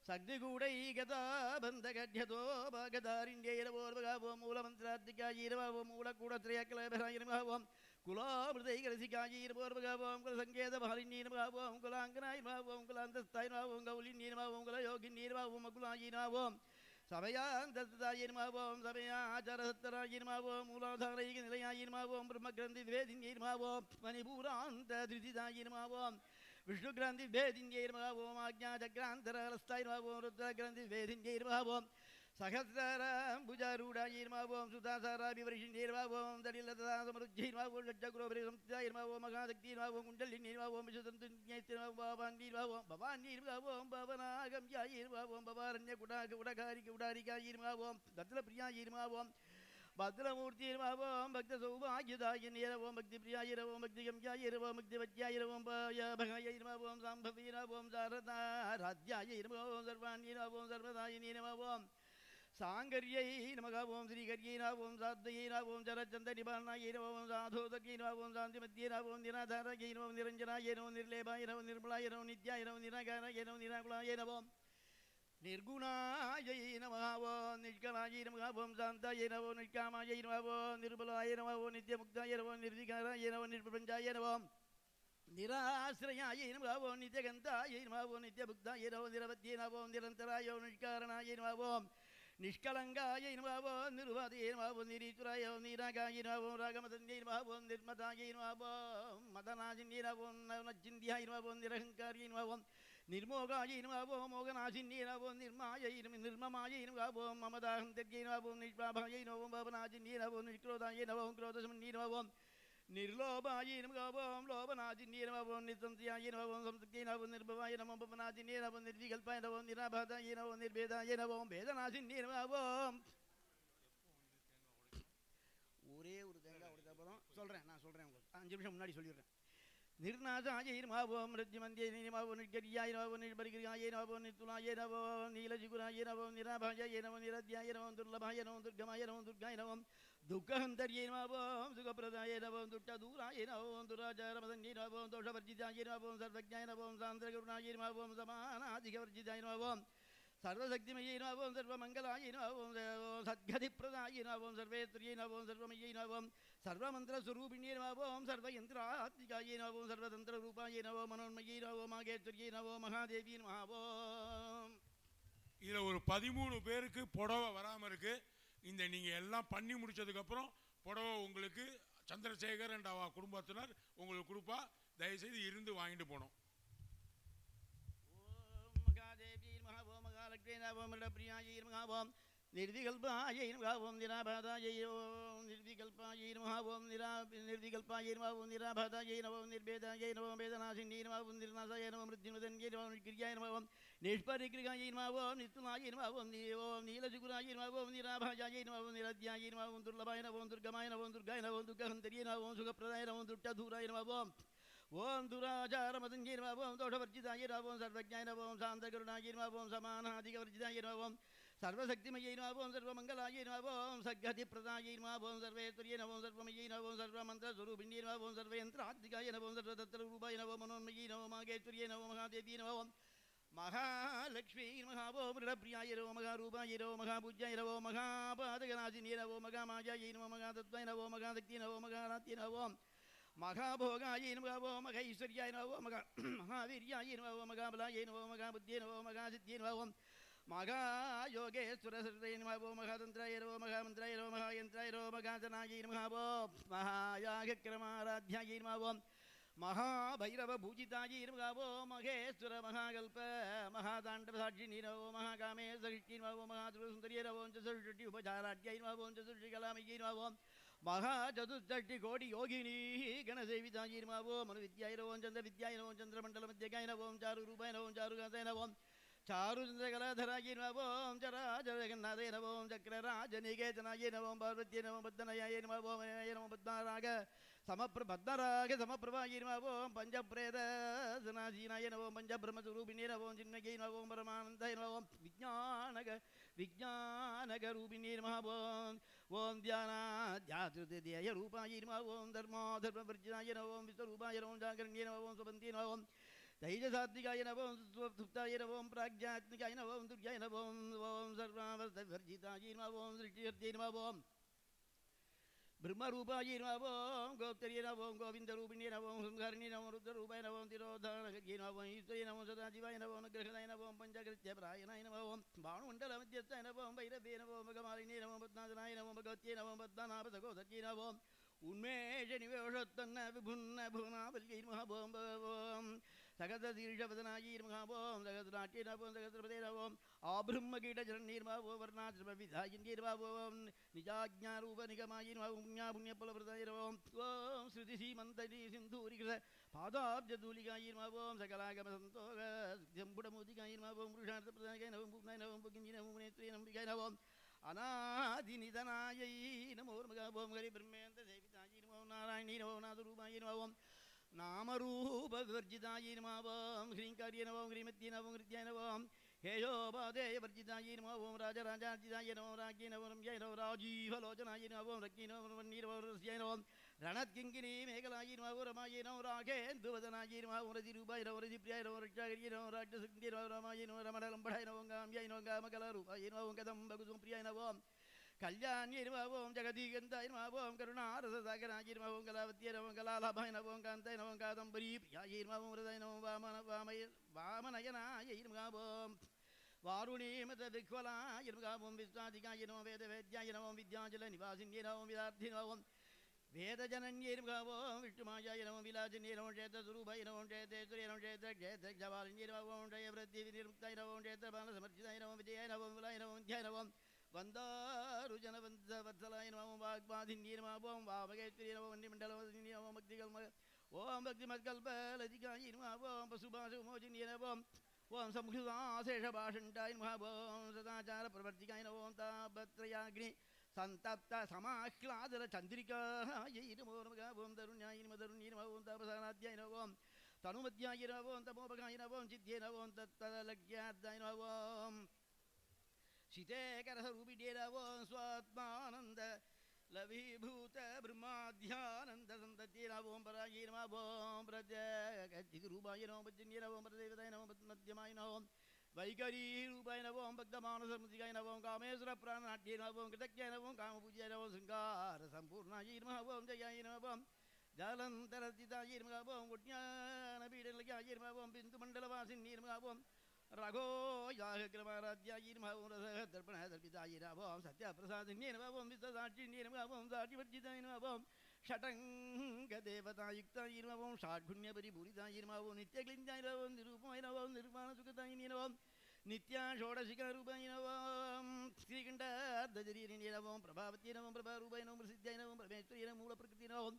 सग्निगूढैकताबन्धकढ्यतो भागधारिण्यैर्मगाभों मूलमन्त्रात्मिकायैर्मगाभों मूलकूढत्रयकलभरायैर्मगाभों कुलामृतैकरसिकायैर्मगाभों कुलसङ्केतभालिन्यैर्मगाभों कुलाङ्गनायैर्मगाभों कुलान्तस्थायैर्मगाभों गौलिन्यैर्मगाभों कुलयोगिन्यैर्मगाभों मकुलायैर्मगाभों सभयान्तस्तायैर्मगाभों सभयाचारसत्तरायैर्मगाभों मूलाधारैकनिलयायैर्मगाभों ब्रह्मग्रन्थिवेदिन्यैर्मगाभों मणिपूरान्तधृतितायैर्मगाभों विष्णुग्रन्थिवेदिन्यैर्मगाभों आज्ञाचक्रान्तरहस्तायैर्मगाभों रुद्रग्रन्थिवेदिन्यैर्मगाभों सहस्राम्बुजारूढायैर्मगाभों सुतासाराभिवर्षिण्यैर्मगाभों दलिलतदासमरुज्यैर्मगाभों लज्जगुरोपरिसंस्थितायैर्मगाभों महाशक्तिर्मगाभों कुण्डलिन्यैर्मगाभों विशुतन्तुन्यैर्मगाभों भवान्यैर्मगाभों भवनागम्यायैर्मगाभों भवारण्यकुटारिकायैर्मगाभों दत्तप्रियायैर्मगाभों भद्रमूर्तिर्मगाभों भक्तसौभाग्यदायिन्यैर्मगाभों भक्तिप्रियायैर्मगाभों भक्तिगम्यायैर्मगाभों भक्तिवज्यायैर्मगाभों भयभगायैर्मगाभों साम्भवीर्मगाभों शारदाराध्यायैर्मगाभों सर्वाण्यैर्मगाभों सर्वदायिनीर्मगाभों सांगर्यैर्मगाभों श्रीकर्यैर्मगाभों साद्वयैर्मगाभों चरचन्दनिपालनायैर्मगाभों साधोदकैर्मगाभों शान्तिमध्यैर्मगाभों निराधारयैर्मगाभों निर्लेपायैर्मगाभों निर्मलायैर्मगाभों निर्मलायैर्मगाभों नित्यायैर्मगाभों निराकारायैर्मगाभों निराकुलायैर्मगाभों निर्गुणायै नमः ओं निष्कलायै नमः ओं शान्तायै नमः ओं निष्कामायै नमः ओं निर्बलायै नमः ओं नित्यमुक्तायै नमः ओं निर्विकारायै नमः ओं निर्प्रपञ्चायै नमः ओं निराश्रयायै नमः ओं नित्यगन्तायै नमः ओं नित्यमुक्तायै नमः ओं निरवध्यै नमः ओं निरन्तराय ओं निष्कारणायै नमः ओं निष्कलङ्गायै नमः ओं निर्वादये नमः ओं निरीचुराय ओं निरागायै नमः ओं रागमदन्यै नमः ओं निर्मदायै नमः ओं मदनाजिन्यै नमः ओं नवनचिन्त्यायै नमः ओं निरहङ्कार्यै नमः ओं निर्मोगायै नमः ओं मोगनाशिन्यै नमः ओं निर्मायै निर्ममायै नमः ओं ममदाहन्त्यै नमः ओं निष्पाभायै नमः ओं भावनाजिन्यै नमः ओं निष्क्रोधायै नमः ओं क्रोधशमन्यै नमः ओं निर्लोभायै नमः ओं लोभनाजिन्यै नमः ओं निसंशयायै नमः ओं संसक्त्यै नमः ओं निर्भवाय नमः ओं पवनाजिन्यै नमः ओं निर्विकल्पाय नमः ओं निराभासायै नमः ओं निर्भेदाय नमः ओं भेदनाशिन्यै नमः ओं ஒரே ஒரு தேங்காய் உடைத்த அப்புறம் சொல்கிறேன் நான் உங்களுக்கு 5 நிமிஷம் முன்னாடி சொல்லிடுறேன் निर्नाशायै नमः ओं मृत्युमन्त्यै नमः ओं निर्गर्याय नमः ओं निर्बर्गाय नमः ओं निर्तुलाय नमः ओं नीलजिगुराय नमः ओं निराभाय नमः निरद्याय नमः दुर्लभाय नमः दुर्गमाय नमः दुर्गाय नमः दुःखहन्तर्यै नमः ओं सुखप्रदाय नमः दुष्टदूराय नमः ओं दुराचारमदन्यै नमः ओं दोषवर्जिताय नमः ओं सर्वज्ञाय नमः ओं सान्द्रकरुणाय नमः ओं समानाधिकवर्जिताय नमः ओं सर्वशक्तिमयै नमः ओं सर्वमङ्गलाय नमः ओं सद्गतिप्रदाय नमः ओं सर्वेश्वर्यै नमः ओं सर्वमयै नमः ओं सर्वमन्त्रस्वरूपिण्यै नमः ओं सर्वयन्त्रात्मिकायै नमः ओं सर्वतन्त्ररूपाय नमः ओं मनोन्मयै नमः ओं मागेश्वर्यै नमः ओं महादेवी नमः ओं இதில் ஒரு 13 பேருக்கு புடவை வராமல் இருக்கு. இந்த நீங்கள் எல்லாம் பண்ணி முடிச்சதுக்கப்புறம் புடவை உங்களுக்கு சந்திரசேகர் அண்ட் அவ குடும்பத்தினர் உங்களுக்கு கொடுப்பா. தயவுசெய்து இருந்து வாங்கிட்டு போனோம். ஓம் மகாதேவி நமः ஓம் மகாலக்ஷ்மி நமः ஓம் மடப்பிரியாயை நமः ஓம் निर्विकल्पायै नमः ओं निराभासायै ओं निर्विकल्पायै नमः ओं निर्विकल्पायै नमः ओं निराभासायै नमः ओं निर्भेदायै नमः ओं वेदनाशिन्यै नमः ओं निर्नाशाय नमः मृत्युमदन्यै नमः ओं निष्क्रियाय नमः ओं निष्परिक्रियायै नमः ओं नित्युलायै नमः ओं नीलजिगुरायै नमः ओं निराभासायै नमः ओं निरद्यायै नमः ओं दुर्लभाय नमः ओं दुर्गमाय नमः ओं दुर्गाय नमः ओं दुःखहन्तर्यै नमः ओं सुखप्रदाय नमः ओं दुष्टधूराय नमः ओं ओं दुराचारमदन्यै नमः ओं दोषवर्जिताय नमः ओं सर्वज्ञाय नमः ओं शान्तकरुणायै नमः ओं समानाधिकवर्जिताय नमः ओं सर्वशक्तिमयै नमः ओं सर्वमङ्गलायै नमः ओं सद्गतिप्रदायै नमः ओं सर्वेश्वर्यै नमः ओं सर्वमयै नमः ओं सर्वमन्त्रस्वरूपिण्यै नमः ओं सर्वयन्त्रात्मिकाय नमः ओं सर्वतन्त्ररूपाय नमः ओं मनोन्मयी नमः ओं मागेश्वर्यै नमः ओं महादेवी नमः ओं महालक्ष्मी नमः ओं मृडप्रियाय नमः महारूपाय नमः महापूज्याय नमः ओं महापादकनाशिन्यै नमः ओं महामायायै नमः महातत्त्वाय नमः ओं महाशक्त्यै नमः ओं महारात्यै नमः ओं महाभोगायै नमः ओं महैश्वर्याय नमः ओं महावीर्याय नमः ओं महाबलाय नमः ओं महाबुद्ध्यै नमः ओं महासिद्ध्यै नमः ओं महायोगेश्वरसर्वे नमः ओं महातन्त्राय नमः महामन्त्राय नमः महायन्त्राय नमः महाजनायै नमः ओं महायागक्रमाराध्यायै नमः ओं महाभैरवपूजितायै नमः ओं महेश्वर महाकल्प महाताण्डवसाक्षिणी नमः ओं महाकामेश्वरी नमः ओं महात्रिपुरसुन्दर्यै नमः ओं चतुष्षष्टि उपचाराढ्यै नमः ओं चतुष्षष्टिकलामय्यै नमः ओं महाचतुष्षष्टिकोटियोगिनी गणसेवितायै नमः ओं मनुविद्याय नमः ओं चन्द्रविद्याय नमः ओं चन्द्रमण्डलमध्यगाय नमः ओं चारुरूपाय नमः ओं चारुगासाय नमः ओं चारुचन्द्रकलाधरायै नमः ओं चराचरजगन्नाथाय नमः ओं चक्रराजनिकेतनाय नमः ओं पार्वत्यै नमः पद्मनयाय नमः ओं नमः पद्मराग समप्रभाय नमः ओं पञ्चप्रेतसनासीनाय नमः ओं पञ्चब्रह्मस्वरूपिणे नमः ओं चिन्मयै नमः ओं परमानन्दाय नमः ओं विज्ञानकरूपिणे नमः ओं ध्यानाध्यातृतीय रूपाय नमः ओं धर्मवर्जिताय नमः ओं विश्वरूपाय नमः ओं जागरण्ये नमः ओं सुबन्ति नमः ओं तैजसात्विकाय नमः ओं सुप्ताय नमः ओं प्राज्ञात्मिकाय नमः ओं दुर्गाय नमः ओं सर्वावस्थवर्जिताय नमः ओं सृष्टिवर्त्यै नमः ओं ब्रह्मरूपाय नमः ओं गोप्तर्ये नमः ओं गोविन्दरूपिण्ये नमः ओं संहारिण्ये नमः रुद्ररूपाय नमः ओं तिरोधारणकर्ये नमः ओं ईश्वर्ये नमः सदाशिवाय नमः ओं ग्रहणाय नमः ओं पञ्चकृत्यपरायणाय नमः ओं भानुमण्डलमध्यस्थाय नमः ओं भैरवे नमः ओं भगमालिन्ये नमः पद्मासनाय नमः भगवत्यै नमः पद्मनाभसहोदर्यै नमः ओं उन्मेष निवेशोत्तन्न विभुन्न भुवनावल्यै नमः ओं सगतशीर्षवदनायै नमः ओं सगतनाट्ये नमः ओं सगतपदे नमः ओं आब्रह्मकीटचरण्ये नमः ओं वर्णाश्रमविधायिन्ये नमः ओं निजाज्ञारूपनिगमायै नमः ओं पुण्यपुण्यफलप्रदाय नमः ओं श्रुतिसीमन्तरी सिन्धूरिकृत पादाब्जतूलिकायै नमः ओं सकलागमसन्तोषम्पुटमोदिकायै नमः ओं पुरुषार्थप्रदायकाय नमः पूर्णाय नमः पुगिन्यै नमः मुनेत्रे नम्बिकाय नमः ओं अनादिनिधनायै नमो नमः ओं हरिब्रह्मेन्द्रसेवितायै नमो नारायणी नमो नादरूपाय नमः ओं नामरूपवर्जितायै नमः ओं ह्रीङ्कार्ये नमः ओं ह्रीमत्यै नमः ओं हृद्याय नमः ओं हेयोपादेयवर्जितायै नमः ओं राजराजार्जिताय नमः राज्ञै नमः रम्याय नमः राजीवलोचनाय नमः ओं रज्ञै नमः वह्नी नमः रस्याय नमः ரணத்கிங்கினி மேகலாயிரமாவோ ரமாயினோ ராகேந்துவதனாயிரமாவோ ரதிரூபாயிரோ ரதிப்ரியாயிரோ ரட்சாகரியோ ராட்சசக்திரோ ரமாயினோ ரமணலம்படாயிரோ காமியாயினோ காமகலரூபாயினோ கதம்பகுசும் பிரியாயினவோ கல்யாணியர்மாவோம் ஜெகதீகந்தாயிரமாவோம் கருணாரசசாகராயிரமாவோம் கலாவத்தியரவோம் கலாலாபாயினவோம் காந்தாயினவோம் காதம்பரி பிரியாயிரமாவோம் ரதாயினவோம் வாமனயனாயிரமாவோம் வாருணீமதவிக்வலாயிரமாவோம் விஸ்வாதிகாயினவோம் வேதவேத்யாயினவோம் வித்யாஞ்சல நிவாசின்யனவோம் விதார்த்தினவோம் வேதஜனன்யர்மாவோம் விஷ்ணுமாயாயினவோம் விலாசின்யனவோம் சேத்தஸ்வரூபாயினவோம் சேத்தேஸ்வரியனவோம் சேத்தஜவாலின்யர்மாவோம் ஜெயவృத்தி விநிர்முக்தாயினவோம் சேத்தபாலசமர்ச்சிதாயினவோம் விஜயாயினவோம் விலாயினவோம் தியாயினவோம் வந்தாருஜனவந்தவத்சலாயினவோம் வாக்பாதின்யர்மாவோம் வாமகேஸ்வரியனவோம் வன்னிமண்டலவசின்யனவோம் பக்திகள் ஓம் பக்திமத்கல்பலதிகாயினமாவோம் பசுபாசுமோஜின்யனவோம் ஓம் சம்ஹுதாசேஷபாஷண்டாயினமாவோம் சதாச்சார பிரவர்த்திகாயினவோம் தாபத்ரயாக்னி சந்தப்த சமாஹ்லாதர சந்திரிகாயினமோம் தருண்யாயினமதருண்யனவோம் தாபசாராத்யாயினவோம் தனுமத்யாயினவோம் தமோபகாயினவோம் சித்தியனவோம் தத்தலக்யாத்தாயினவோம் சிதேகரசரூபிடேனவோம் ஸ்வாத்மானந்த லவீபூத பிரம்மாத்யானந்த சந்தத்தினவோம் பராயீனமாவோம் பிரத்யகரூபாயினோம் பஜ்ஜன்யனவோம் பிரதேவதாயினவோம் பத்மத்யமாயினவோம் வைகரி ரூபாயினவோம் பக்தமானசர்மதிகாயினவோம் காமேஸ்வர பிராணநாட்டியனவோம் கிருதக்யாயினவோம் காமபூஜ்யாயினவோம் சிங்கார சம்பூர்ணாயினமாவோம் ஜயாயினமாவோம் ஜாலந்தரத்திதாயினமாவோம் உட்ஞானபீடலயாயினமாவோம் பிந்துமண்டலவாசின்யமாவோம் ரகோ யாகக்கிரமாராத்யாயினமாவோம் ரசதர்ப்பணதர்பிதாயினமாவோம் சத்யபிரசாதின்யமாவோம் விஸ்வசாட்சின்யமாவோம் சாட்சிவர்ஜிதாயினமாவோம் ஷடங்கதேவதாயுக்தாயினமாவோம் ஷாட்குண்யபரிபூரிதாயினமாவோம் நித்யக்லிந்தாயினமாவோம் நிரூபமாயினமாவோம் நிர்மாணசுகதாயினமாவோம் நித்யா ஷோடசிகாரூபாயினமாவோம் ஸ்ரீகண்டார்த்தஜரீரினமாவோம் பிரபாவத்தியனமாவோம் பிரபாரூபாயினமாவோம் பிரசித்தியாயினமாவோம் பிரமேஸ்வரியனமாவோம் மூலப்பிரகிருத்தினமாவோம்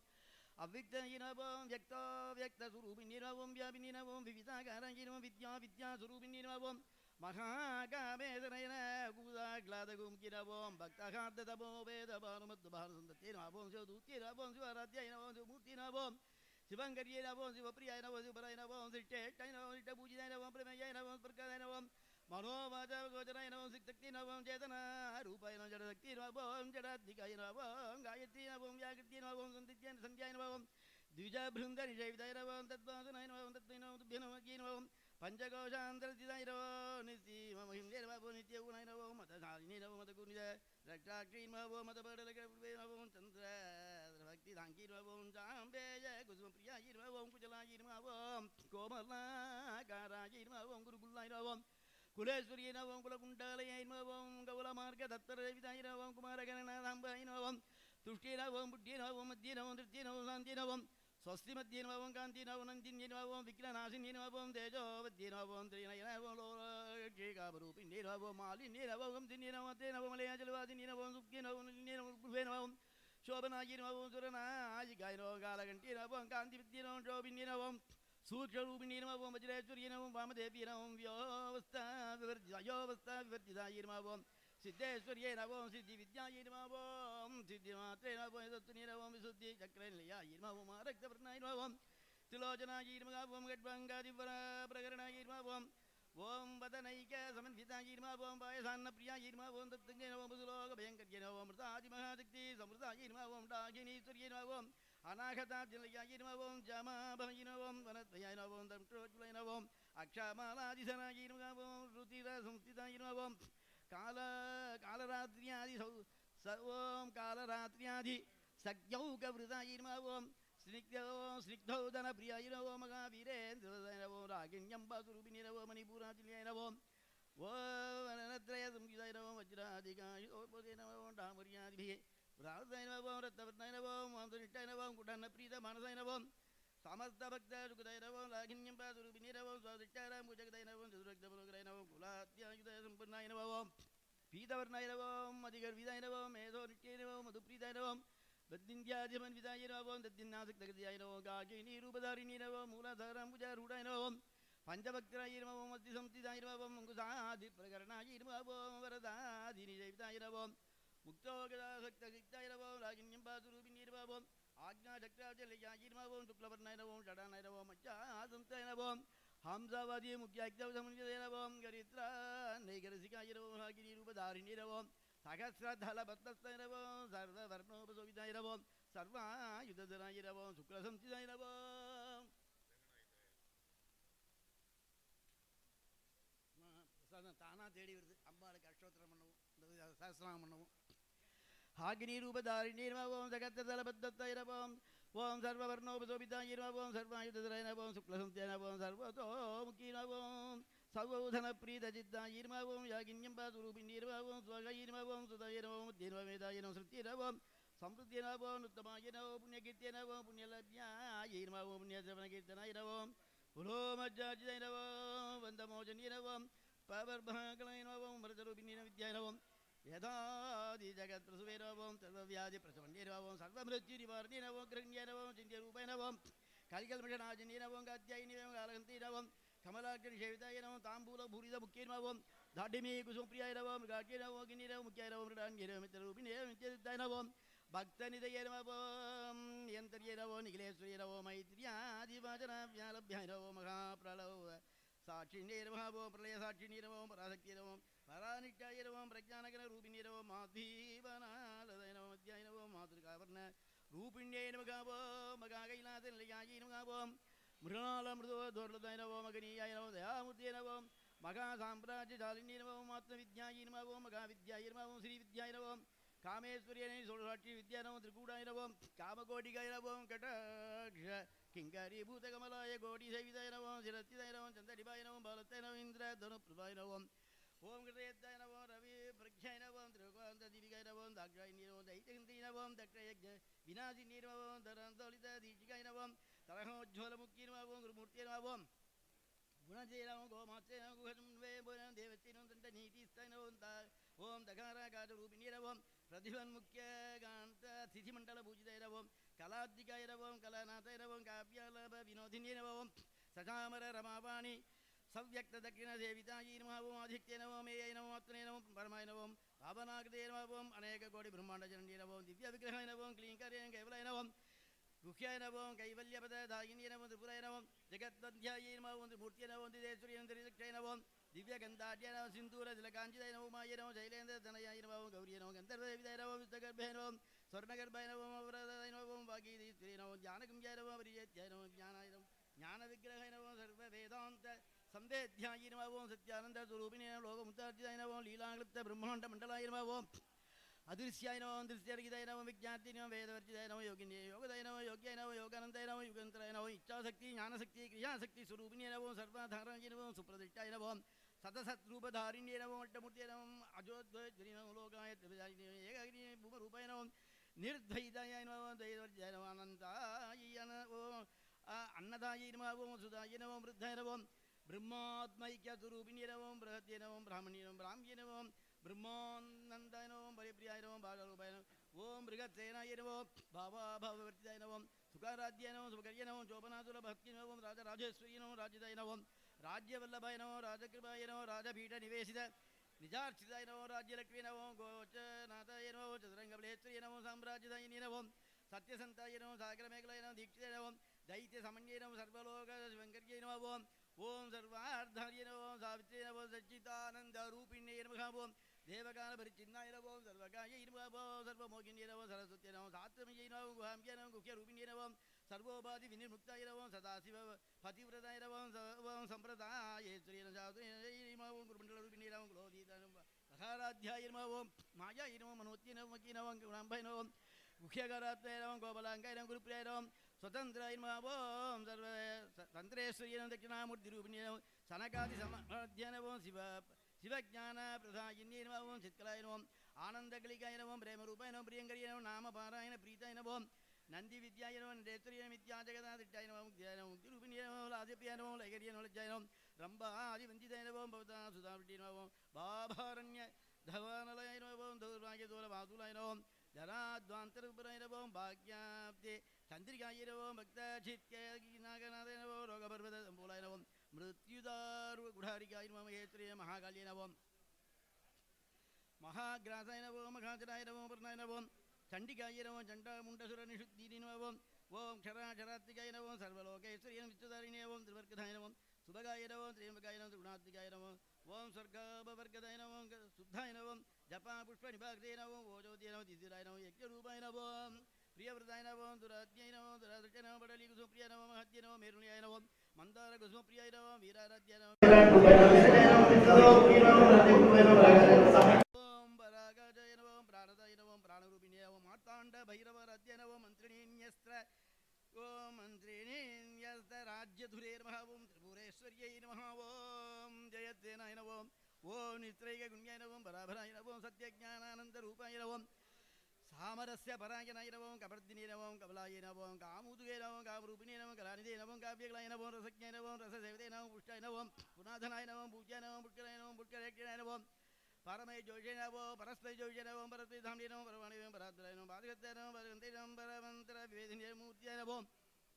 அவ்விக்தயினமாவோம் வியக்தாவ்யக்தஸ்வரூபிண்யமாவோம் வியாபினினமாவோம் விவிதாகாராயினமாவோம் வித்யாஸ்வரூபிண்யமாவோம் மகாகாமேதனயன கூதாக்லாதகும்கினவோம் பக்தகார்த்ததமோ வேதபானுமத்பானுசந்தத்தேனவோம் சிவதூத்தியனவோம் சிவாராத்யாயினவோம் சிவமூர்த்தினவோம் சிவங்கரியனவோம் சிவப்பிரியாயினவோம் சிவபராயினவோம் சிஷ்டேஷ்டைனவோம் சிஷ்டபூஜிதாயினவோம் பிரமேயாயினவோம் பிரகாதாயினவோம் மனோவாஜகோச்சராயினவோம் சிக்தக்தினவோம் சேதனாரூபாயினவோம் ஜடசக்தினவோம் ஜடாத்மிகாயினவோம் காயத்ரினவோம் வியாகிருத்தினவோம் சந்தியாயினவோம் द्विजबृन्दनिषैवितैरवं तद्वासुनैनवं तत्त्वैनवं तुभ्यनमज्ञैनवं पञ्चकोशान्तर्जितैरवो नित्यमहिन्द्यैरवो नित्यगुणैरवो मतधारिणैरवो मतगुणिज रक्षाक्षीर्मवो मतपडलकपुर्वेनवं चन्द्रभक्तिधाङ्कीर्मवं चाम्बेय कुसुमप्रियायिर्मवं कुचलायिर्मवं कोमलाकारायिर्मवं गुरुकुल्लायिर्मवं कुलेश्वर्यैनवं कुलकुण्डलयैर्मवं कौलमार्गदत्तरविदायिर्मवं कुमारगणनाथाम्बायिर्मवं तुष्टिनवं बुद्धिनवं मध्यनवं तृतीयनवं शान्तिनवं स्वस्तिमध्यनवं कान्तिनवं नन्दिन्यनवं विघ्ननाशिन्यनवं तेजोवद्यनवं त्रिनयनवं लोकक्षेकापरूपिण्यनवं मालिन्यनवं तिन्यनवं तेनवं मलयाजलवादिन्यनवं सुप्यनवं निन्यनवं कुर्वेनवं शोभनायिनवं सुरनायिकायनवं कालकण्ठ्यनवं कान्तिविद्यनवं शोभिन्यनवं सूक्ष्मरूपिण्यनवं वज्रेश्वर्यनवं वामदेव्यनवं व्योवस्थाविवर्जितायिर्मवं सिद्धेश्वर्येनवं सिद्धिविद्यायैर्मवं सिद्धिमात्रेनवं यदत्तुनिरवं विशुद्धिचक्रनिलयायैर्मवं रक्तवर्णायैर्मवं त्रिलोचनायैर्मवं खड्वाङ्गादिवरप्रकरणायैर्मवं ॐ वदनैकसमन्वितायैर्मवं वायसान्नप्रियायैर्मवं दत्तज्ञनवं वसुलोकभयङ्कर्यनवं मृतादिमहाशक्ति समृतायैर्मवं डाकिनीश्वर्यैर्मवं अनागताब्जलयायैर्मवं जामाभयैर्मवं वनद्वयायैर्मवं दंष्ट्रोज्ज्वलैर्मवं अक्षामालादिशनायैर्मवं रुतिरसंस्थितायैर्मवं कालरात्र्यादि सर्वं कालरात्र्यादि सज्ञौकवृतायैर्मवं स्निग्धौदनप्रियायैर्मवं महावीरेन्द्रदयैर्मवं रागिण्यम्बासुरूपिणैर्मवं मणिपुराचिलैर्मवं वनत्रयसंयुतैर्मवं वज्रादिकायुधोपदेनमवं डामर्यादिभिः प्रार्थैर्मवं रत्नवर्णैर्मवं वांसनिष्ठैर्मवं कुटन्नप्रीतमानसैर्मवं समस्तभक्तसुखदैर्मवं लाघिन्यम्बासुरूपिणैर्मवं स्वादिष्टारां भुजगदैर्मवं चतुरक्तपुरोग्रैर्मवं कुलाद्यायुधसम्पन्नैर्मवं पीतवर्णैर्मवं अधिगर्विदैर्मवं मेधोनिष्ठैर्मवं मधुप्रीतैर्मवं दद्दिन्द्यादिमन्वितायैर्मवं दद्दिन्नासक्तगतियायैर्मवं काकिनीरूपधारिणैर्मवं मूलाधाराम्बुजारूढैर्मवं पञ्चभक्तैर्मवं अतिसंस्थितायैर्मवं अङ्कुशादिप्रकरणायैर्मवं वरदादिनिजैवितायैर्मवं मुक्तोगदासक्तसिक्तायैर्मवं लागिन्यम्बासुरूपिणैर्मवं आज्ञाचक्राचलयायैर्मवं शुक्लवर्णैर्मवं षडानैर्मवं मज्जासंस्थैर्मवं हंसावधि मुख्याक्तवसमन्वितैर्मवं गरित्रान्नैकरसिकायैर्मवं हागिनीरूपधारिणैर्मवं सहस्रधलभक्तस्थैर्मवं सर्ववर्णोपशोभितैर्मवं சர்வாயுதராய நமோம் சுக்லசம்சிதாய நமோம். பிரசாதம் தானா தேடி வருது. அம்பாளுக்கு அஷ்டோத்திரம் பண்ணவும் இந்த சஹஸ்ரநாமம் பண்ணவும். ஆகினி ரூபதாரிணி நமோம் ஜகத்தலபத்தய நமோம். ஓம் சர்வவர்ணோபசோபிதாய நமோம் சர்வாயுதராய நமோம் சுக்லசம்சிதாய நமோம் சர்வதோமுகி நமோம் சர்வௌதன பிரீதசித்தாய நமோம் யாகின்யம் பாசுரூபிணி நமோம் ஸ்வகை நமோம் சுதய நமோம் தீர்வமேதாய நமோம் ஸ்ருத்ய நமோம் சம்ருத்திய நமோம் உத்தமாய நமோம் புண்ணியகீர்த்திய நமோம் புண்ணியலப்யாய நமோம் புண்ணியசவனகீர்த்தனாய நமோம் புலோமஜ்ஜாஜிதாய நமோம் வந்தமோஜன்ய நமோம் பவர்பாகலாய நமோம் மரதரூபிணி வித்யாய நமோம் யதாதி ஜகத் பிரசுவே நமோம் சர்வவியாதி பிரசவன்யே நமோம் சர்வமிருத்யு நிவாரணே நமோம் கிரண்யே நமோம் சிந்திய ரூபாய நமோம் கலிகல்மிஷநாஜன்யே நமோம் காத்யாயினி நமோம் காலகந்தி நமோம் கமலாக்ஷணி சேவிதாய நமோம் தாம்பூல பூரித முக்கிய நமோம் தாடிமே குசும்பிரியாய நமோம் காட்சிய நமோம் கிண்ணி நமோம் முக்கிய நமோம் மிருடான்யே நமோம் மித்திரரூபிணே நித்யசித்தாய நமோம் பக்தநிதய நமோம் யந்தர்யே நமோம் நிகிலேஸ்வரிய நமோம் மைத்ரியாதிவாச்சனாவ்யாலப்யாய நமோம் மகாப்ரளவ சாட்சிணே நமோம் பிரளய சாட்சிணே நமோம் பராசக்திய நமோம் பராநித்யாய நமோம் பிரஜானகன ரூபிணே நமோம் மாதீவனாலதய நமோம் அத்யாய நமோம் மாதுர்காவர்ண ரூபிண்யே நமகாவோம் மகாகைலாத நிலையாய நமகாவோம் மிருணால மிருதோ தோர்லதாய நமோம் மகனீயாய நமோம் தயாமுத்திய நமோம் மகா சாம்ராஜ்யசாலினி நமோம் ஆத்மவித்யாய நமோம் மகாவித்யாய நமோம் ஸ்ரீவித்யாய நமோம் காமேஸ்வரியனை சோழசாட்சி வித்யா நமோம் திரிகூடாய நமோம் காமகோடிகாய நமோம் கடாக்ஷ கிங்கரி பூதகமலாய கோடி சேவிதாய நமோம் சிரத்திதாய நமோம் சந்தடிபாய நமோம் பாலத்தாய நமோம் இந்திர தனுப்பிரபாய நமோம் ஓம் கிருதயத்தாய நமோம் ரவி பிரக்ஷாய நமோம் திருகோந்த தீபிகாய நமோம் தாக்ஷாய நமோம் தைத்தகந்தி நமோம் தக்ஷயஜ விநாசினி நமோம் தரந்தோலித தீட்சிகாய நமோம் தரகோஜ்வல முக்கிய நமோம் குருமூர்த்திய நமோம் குணஜய நமோம் கோமாத்ய நமோம் குஹன்வே புரம் தேவஸ்ய நமோம் தண்ட நீதிஸ்தாய நமோம் ஓம் தகாராகார ரூபிணி நமோம் பிரதிபன் முக்கிய காந்த திதிமண்டல பூஜிதாய நமோம் கலாத்திகாய நமோம் கலாநாதாய நமோம் காவ்யாலப வினோதினி நமோம் சகாமர ரமாபாணி சவ்யக்த தக்கிண சேவிதாயி நமோம் ஆதித்ய நமோம் மேய நமோம் ஆத்மனே நமோம் பரமாய நமோம் பாவனாகிருதே நமோம் அநேக கோடி பிரம்மாண்ட ஜனனி நமோம் திவ்ய விக்கிரகாய நமோம் கிளீங்கரே கேவலாய நமோம் குஹ்யாய நமோம் கைவல்யபத தாயினி நமோம் திரிபுராய நமோம் ஜெகத்வத்யாய நமோம் மூர்த்திய நமோம் திதேஸ்வரிய திரிதக்ஷய நமோம் திவ்ய கந்தாட்ய நமோம் சிந்தூர திலகாஞ்சிதாய நமோமாய நமோம் ஜெயலேந்திர தனயாய நமோம் கௌரிய நமோம் கந்தர்வவிதாய நமோம் விஸ்வகர்பாய நமோம் ஸ்வர்ணகர்பாய நமோம் அவரதாய நமோம் பாகீதீஸ்வரிய நமோம் ஞானகும்யாய நமோம் பிரியத்யாய நமோம் ஞானாய நமோம் ஞான விக்கிரகாய நமோம் சர்வ வேதாந்த சம்பேத்யாய நமோம் சத்யானந்த ஸ்வரூபிணி லோகமுத்தார்ஜிதாய நமோம் லீலாங்கிருப்த பிரம்மாண்ட மண்டலாய நமோம் அதிருஷ்யாய நமோம் திருஷ்யர்கிதாய நமோம் விஜ்ஞாத்தி நமோம் வேதவர்ஜிதாய நமோம் யோகினிய யோகதாய நமோம் யோகியாய நமோம் யோகானந்தாய நமோம் யுகந்தராய நமோம் இச்சாசக்தி ஞானசக்தி கிரியாசக்தி ஸ்வரூபிணிய நமோம் சர்வாதாராய நமோம் சுப்ரதிஷ்டாய நமோம் சதசத்ரூபதாரிண்யே நமோம் அட்டமூர்த்திய நமோம் அஜோத்வரி நமோம் லோகாய திரிபுராய ஏகாகினி பூமரூபாய நமோம் நிர்த்வைதாய நமோம் துவைதவர்ஜிதாய நமோம் அனந்தாய நமோம் அன்னதாய நமோம் சுதாய நமோம் விருத்தாய நமோம் பிரம்மாத்மைக்ய சுரூபிணிய நமோம் பிரகத்ய நமோம் பிராமணிய நமோம் பிராமிய நமோம் பிரம்மானந்தாய நமோம் பரிப்பிரியாய நமோம் பாகரூபாய நமோம் ஓம் மிருகசேனாய நமோம் பாவாபாவவர்த்திதாய நமோம் சுகாராத்யாய நமோம் சுகர்ய நமோம் சோபனாதுல பக்தி நமோம் ராஜராஜேஸ்வரிய நமோம் ராஜதாய நமோம் ராஜ்யவல்லபாய நமோம் ராஜகிருபாய நமோம் ராஜபீட நிவேசித நிஜார்ச்சிதாய நமோம் ராஜ்யலக்ஷ்மி நமோம் கோச்சநாதாய நமோம் சதுரங்கபலேஸ்வரிய நமோம் சாம்ராஜ்யதாயினி நமோம் சத்யசந்தாய நமோம் சாகரமேகலாய நமோம் தீட்சிதாய நமோம் தைத்திய சமன்யே நமோம் சர்வலோக சிவங்கர்யே நமோம் ஓம் சர்வார்த்தாரிய நமோம் சாவித்ரே நமோம் சச்சிதானந்த ரூபிண்யே நமோம் தேவகான பரிச்சின்னாய நமோம் சர்வகாய நமோம் சர்வமோகின்யே நமோம் சரஸ்வத்யே நமோம் சாத்வமயே நமோம் குஹாம்பிய நமோம் குஹ்ய ரூபிண்யே நமோம் சர்வோபாதி வினிர்முக்தாய நமோம் சதாசிவ பதிவிரதாய நமோம் ஓம் சம்பிரதாயேஸ்வரிய நமோம் குருமண்டல ரூபிண்யே நமோம் குலோதீதாய நமோம் மகாராத்யாய நமோம் மாயாய நமோம் மனோத்ய நமோம் மக்கி நமோம் குணாம்பாய நமோம் குஹ்யகாராத்வாய நமோம் கோபலாங்காய நமோம் குருப்பிரியாய நமோம் स्वतंत्राय नमः सर्व तंत्रेश्वर्य दक्षिणामूर्ति रूपिणे सनकादि समाध्य नमो शिव शिवज्ञान प्रधायिन्ये नमो चित्कलाय नमो आनंदकलिकाय नमो प्रेमरूपाय नमो प्रियंकर्य नमो नामपारायण प्रीताय नमो नंदी विद्याय नमो नेत्रिय विद्या जगदादित्याय नमो मुक्त्याय नमो मुक्तिरूपिणे नमो लाजप्याय नमो लैगर्य नमो लज्जाय नमो रंभा आदि वंदिताय नमो भवता सुधावृत्ति नमो बाभारण्य धवानलय नमो दौर्भाग्य दोल मातुलाय नमो जनाद्वान्तरपुराय नमो भाग्याब्दे चंद्रिकाय नमो भक्तचित्नागनाथाय नमो रोगपर्वत संपूलाय नमो मृत्युदारु गुढारिकाय नमो महेश्वर्य महाकाल्ये नमो महाग्रासाय नमो महाचराय नमो पर्णाय नमो चंडिकाय नमो चंडामुंडसुर निषुद्धिनि नमो ओम क्षराक्षरात्मिकाय नमो सर्वलोकेश्वर्य विश्वधारिणे नमो त्रिवर्गधाय नमो सुभगाय नमो त्र्यंबकाय नमो गुणात्मिकाय नमो ओम स्वर्गापवर्गदाय नमो शुद्धाय नमो जपा पुष्प निभागदे नमो ओजोदय नमो दिदिराय नमो यज्ञरूपाय नमो प्रियव्रताय नमः दुरात्यै नमः दुराधृत्यै नमः बडली कुसुमप्रियाय नमः महत्यै नमः मेरुल्याय नमः मंदार कुसुमप्रियाय नमः वीराराध्याय नमः ओम परागाय नमः प्राणदाय नमः प्राणरूपिणे नमः मार्तांड भैरवाराध्याय नमः मंत्रिणीन्यस्त्र ओम मंत्रिणीन्यस्त्र राज्यधुरेर्मः ओम त्रिपुरेश्वर्यै नमः ओम जयतेनाय नमः ओम नित्रैक गुण्याय नमः पराभराय नमः सत्यज्ञानानंद रूपाय नमः सामरस्य परायणाय नमः कपर्दिने नमः कमलाय नमः कामुदुगे नमः कामरूपिणे नमः कलानिधे नमः काव्यकलाय नमः रसज्ञाय नमः रससेवते नमः पुष्टाय नमः पुनाधनाय नमः पूज्याय नमः पुष्कराय नमः पुष्करेक्षणाय नमः परमे जोषे नमः परस्मै जोषे नमः परस्मै धाम्ये नमः परमाणि नमः पराद्राय नमः पादगत्याय नमः परगन्ते नमः परमन्त्र विवेदिने मूर्त्याय नमः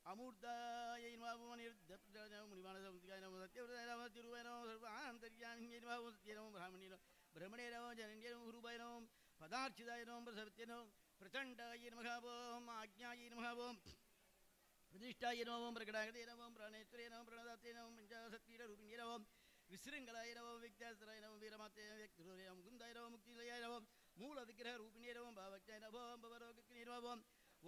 अमूर्ताय नमः निर्दत्ताय नमः मुनिमानसंस्काय नमः सत्यव्रताय नमः तिरुवाय नमः सर्वान्तर्यामिने नमः सत्ये नमः ब्राह्मणे नमः ब्रह्मणे नमः जनन्ये नमः गुरुवाय नमः पदार्चिताय नमः प्रसवत्ये नमः प्रचण्डाय नमः ओम आज्ञाय नमः ओम प्रतिष्ठाय नमः प्रकटागते नमः प्राणेश्वरे नमः प्रणदाते नमः पंचाशक्तिरूपिणे नमः विशृङ्खलाय नमः विद्यास्त्राय नमः वीरमाते व्यक्तिरूपाय नमः मुकुन्दाय नमः मुक्तिलयाय नमः मूलविग्रहरूपिणे नमः भावज्ञाय नमः भवरोगिणे नमः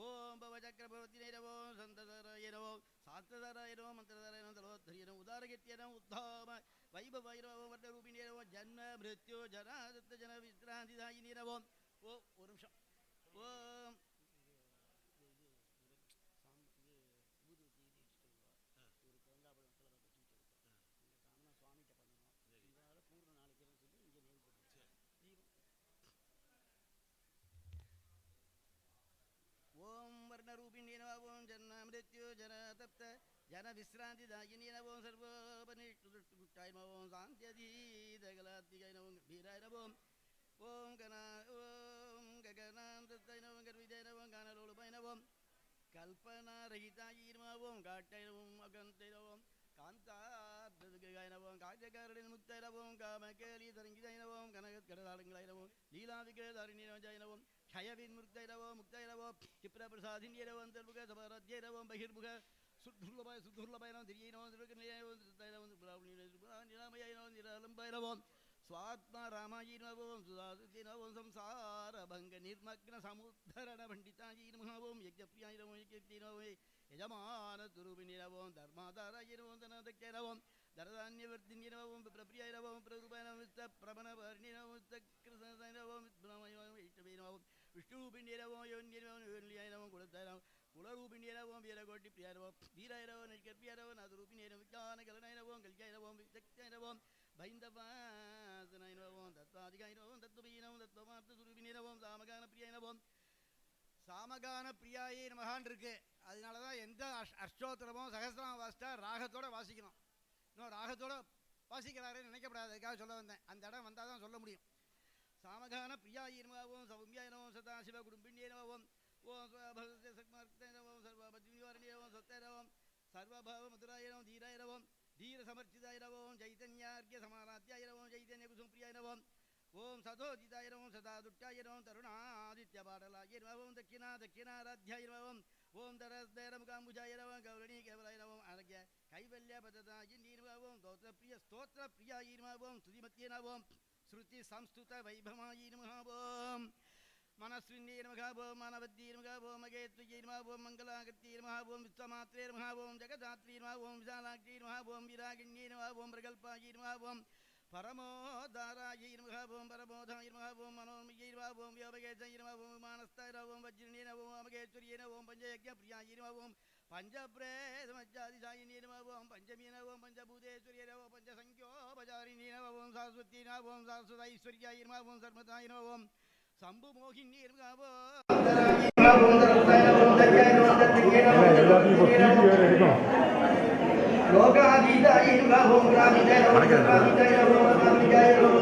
ओम भवचक्रवर्तिने नमः सन्ततराय नमः सात्वतराय नमः मन्त्रधाराय नमः तलोद्धर्य नमः उदारगत्य नमः उद्धाम वैभवाय नमः वर्णरूपिणे नमः जन्म मृत्यु जरा दत्त जन विश्रान्तिदायिने नमः ओ ஒரு நிமிஷம் ஓம் ओम वर्णरूपिणे नमः ओम जन्म मृत्यु जरा तप्त जन विश्रान्तिदायिने नमः सर्वोपनिष्ठुष्टाय नमः ओम शान्त्यधीतकलात्मिकाय नमः वीराय नमः ओम गगनान्तस्ताय नमः गर्विदाय नमः गानलोलुपाय नमः कल्पनारहिताय नमः ओम घाटाय नमः अगन्ताय नमः कान्ताद्भुतगाय नमः काव्यकारणमुक्ताय नमः कामकेलितरङ्गिताय नमः कनकगडधारङ्गाय नमः लीलाविग्रहधारिणे नमः जय नमः क्षयविन्मुक्ताय नमः मुक्ताय नमः क्षिप्रप्रसादिन्ये नमः अन्तर्मुख समाराध्याय नमः बहिर्मुख सुदुर्लभाय नमः धिर्यै नमः दुर्गनिलयाय नमः सुताय नमः निरामयाय नमः निरालम्बाय नमः स्वात्मा रामाय नमः ओम सुधासुते नमः संसार भंग निर्मग्न समुद्धरण पंडिताय नमः ओम यज्ञप्रियाय नमः यज्ञप्रिय नमः यजमान स्वरूपिणे नमः धर्माधाराय नमः धनादक्याय नमः धरधान्यवर्धिन्ये नमः ओम प्रप्रियाय नमः प्ररूपाय नमः प्रभनवर्णे नमः कृष्णाय नमः विद्मनाय नमः वैष्णवे नमः विष्णुरूपिणे नमः योन्ये नमः योन्याय नमः कुलदाय नमः कुलरूपिणे नमः वीरकोटि प्रियाय नमः वीराय नमः नैष्कर्प्रियाय नमः नादरूपिणे नमः ज्ञानकलनाय नमः कल्याय नमः विदक्ताय नमः भैन्दवासनाय नमः तत्त्वाधिकाय नमः तत्त्वमयी नमः तत्त्वमार्थस्वरूपिणे नमः सामगानप्रियाय नमः சாமகானப்பிரியாயே நமகான் இருக்கு. அதனால தான் எந்த அஷ்டோத்திரமோ சகஸ்ரநாமம் வாசித்தா ராகத்தோட வாசிக்கணும். இன்னும் ராகத்தோட வாசிக்கிறாருன்னு நினைக்கப்படாது. அதுக்காக சொல்ல வந்தேன். அந்த இடம் வந்தால் தான் சொல்ல முடியும். சாமகான பிரியாயே நமவோம் சௌமியாய நமோம் சதாசிவ குடும்பிண்யே நமவோம் ஓம் ஸ்வபகவதே சக்மார்த்தே நமோம் சர்வபத்விவாரணியே நமோம் சொத்தே நமோம் சர்வபாவ மதுராய நமோம் தீராய நமோம் धीर समर्चिताय नमः चैतन्यार्घ्य समाराध्याय नमः चैतन्य कुसुमप्रियाय नमः ओम सदोदिताय नमः सदादुट्टाय नमः तरुणादित्य पाटलाय नमः दक्षिणाराध्याय नमः ओम दरस्दैरमुकाम्बुजाय नमः गौरणी केवलाय नमः आरोग्य कैवल्य पददायिनी नमः ओम स्तोत्र प्रियाय नमः ओम स्तुतिमत्ये नमः श्रुति संस्तुत वैभवाय नमः ओम मनस्विन्ये नमः ओम मानवद्ये नमः ओम मगेत्वये नमः ओम मंगलागत्ये नमः ओम विश्वमात्रे नमः ओम जगदात्रे नमः ओम विशालाक्षे नमः ओम विरागिण्ये नमः ओम प्रकल्पाय नमः ओम परमोदाराय नमः ओम परमोधाय नमः ओम मनोमये नमः ओम व्योमकेशय नमः ओम मानस्ताय नमः ओम वज्रिणे नमः ओम अमकेश्वर्ये नमः ओम पंचयज्ञप्रियाय नमः ओम पंचप्रेतमज्जादिशायिने नमः ओम पंचमी नमः ओम पंचभूतेश्वर्ये नमः ओम पंचसंख्योपचारिणे नमः ओम सरस्वती नमः ओम सरस्वतैश्वर्याय नमः ओम सर्वदाय नमः ओम शंभु मोहिनी लोकाधीताय नमः ओम ग्रामीताय नमः ग्रामीताय नमः ग्रामीताय नमः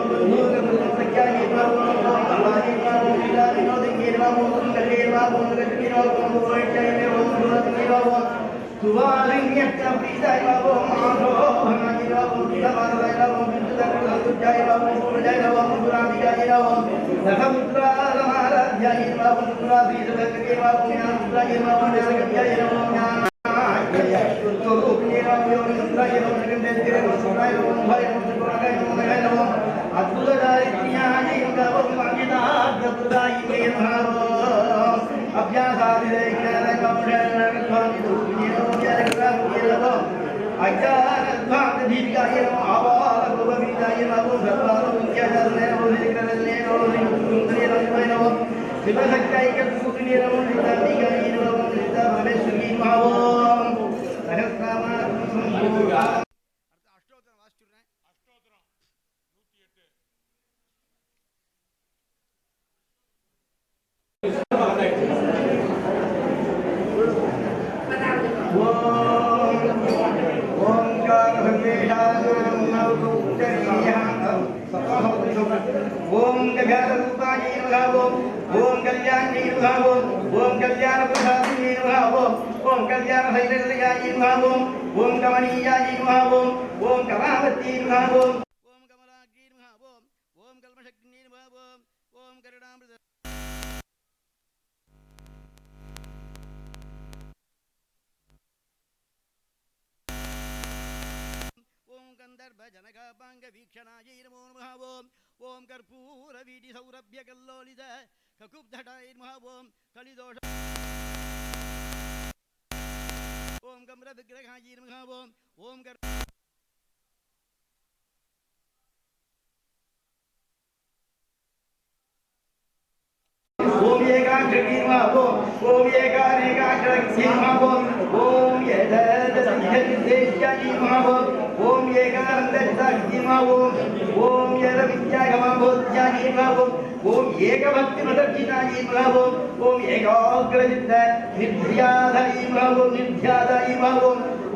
सत्याय नमः ओम अल्लाह नमः विनोदये नमः ओम कले नमः ओम रजनी नमः ओम वैष्णवे नमः ओम सुरत्ने नमः ओम सुवारिण्यक्ष प्रीताय नमः ओम आरोहणाय नमः ओम विलवाराय नमः ओम विद्युतकलाय नमः ओम पूजाय नमः ओम पुराणिकाय नमः ओम नखमुद्रारमाराध्याय नमः ओम पुराधीतकले नमः ओम ज्ञानमुद्राय नमः ओम जगत्याय नमः ओम ज्ञान अभ्यासादिदे அஷ்டோத்திரம் வாசிச்சுடுறேன். அஷ்டோத்திரம் 108. ओम गजारूपाय नमः ओम कल्याणाय नमः ओम कल्याण प्रसादाय नमः ओम कल्याण भैरवाय नमः ओम कमनीयाय नमः ओम कमावती नमः ஓம் கமலாக்னி நமः ஓம் கல்மஷக்னி நமः ஓம் கருணாமிருத ஓம் கந்தர்ப ஜனகாபாங்க வீக்ஷணாய நமோ நமः ஓம் கற்பூர வீடி சௌரபிய கல்லோலித ககுப்தடாய நமः ஓம் கலிதோஷ ஓம் கம்ர விக்கிரகாய நமः ஓம் கர் ओम एकाक्षरी नमः ओम एकानेकाक्षरी नमः ओम यददसिद्धेश्याय नमः ओम एकानन्दसाक्षी नमः ओम यदविद्यागमबोध्याय नमः ओम एकभक्तिमदर्शिताय नमः ओम एकाग्रचित्त निर्ध्यादाय नमः निर्ध्यादाय नमः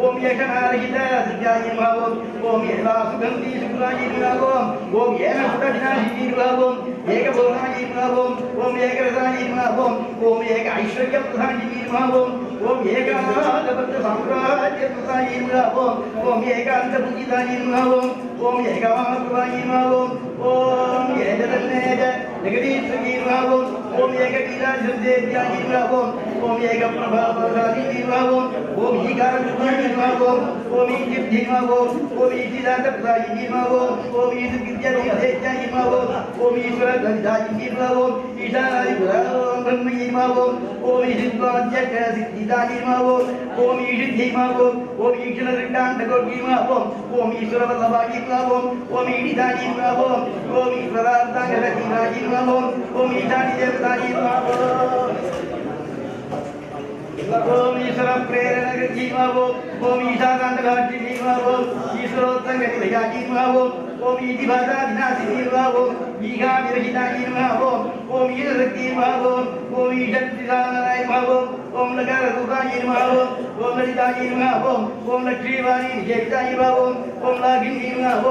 ओम यशनारहिताय नमः ओम येवासुगन्धि शुक्लाय नमः ओम येनकुटविनाशिनी नमः एकभुवनाय नमः ओम एकरसाय नमः ओम एक ऐश्वर्यप्रधाय नमः ओम एकादपत्र साम्राज्यप्रदाय नमः ओम एकान्तपूजिताय नमः ओम एकामात्वाय नमः ओम एजदन्नेज जगदीश्वरी नमः ओम एकवीराजदेव्याय नमः ओम एकप्रभावदाय नमः ओम ईकारप्रदाय नमः ओम ईजिद्धि नमः ओम ईजिदातप्रदाय नमः ओम ईजिद्विद्यादेव्याय नमः ओम ईश्वरगन्धाय नमः ईशानाय ब्रह्मणे नमः ओम ईश्वराज्यसिद्धिदाय नमः ओम ईशिद्धि नमः ओम ईश्वरदण्डाण्डकोटि नमः ओम ईश्वरवल्लभाय नमः ओम ईडिदाय नमः ओम ईश्वरार्धाङ्गरहिताय नमः ओम ईशानिदेवताय नमः ओम ईश्वर प्रेरणा नमः ओम ईशाकांतघाटी नमः ईश्वरोत्तंगनिलयाय नमः ओम ईदिभाषा विनाशिनी नमः ईगा विरहिताय नमः ओम ईशक्ति नमः ओम ईशक्तिदानाय नमः ओम लकाररूपाय नमः ओम ललिताय नमः ओम लक्ष्मीवाणी विजयिताय नमः ओम लागिनी नमः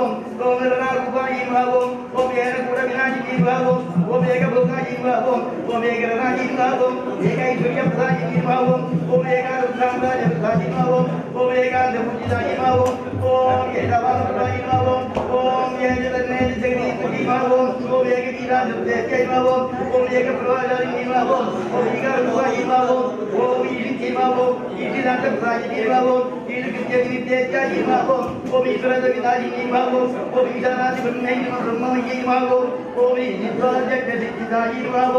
ओम ललनारूपाय नमः ओम येनकुटविनाशिनी नमः ओम एकभोगाय नमः ओम एकरसाय नमः एकैश्वर्यप्रदाय नमः ओम एकारुद्धाय नमः ओम एकान्तपूजिताय नमः ओम येदवानुप्रदाय नमः ओम येजदन्ने जगदीश्वरी नमः ओम एकवीराजदेव्याय नमः ओम एकप्रभाजाय नमः ओम ईकारुद्धाय नमः ओम ईशिद्धि नमः ईशिदान्तप्रदाय नमः ईशकृत्यविद्येत्याय नमः ओम ईश्वरदविदाय नमः ओम ईशानादिब्रह्मणे नमः ब्रह्ममये नमः ओम ईश्वरजगदसिद्धिदाय नमः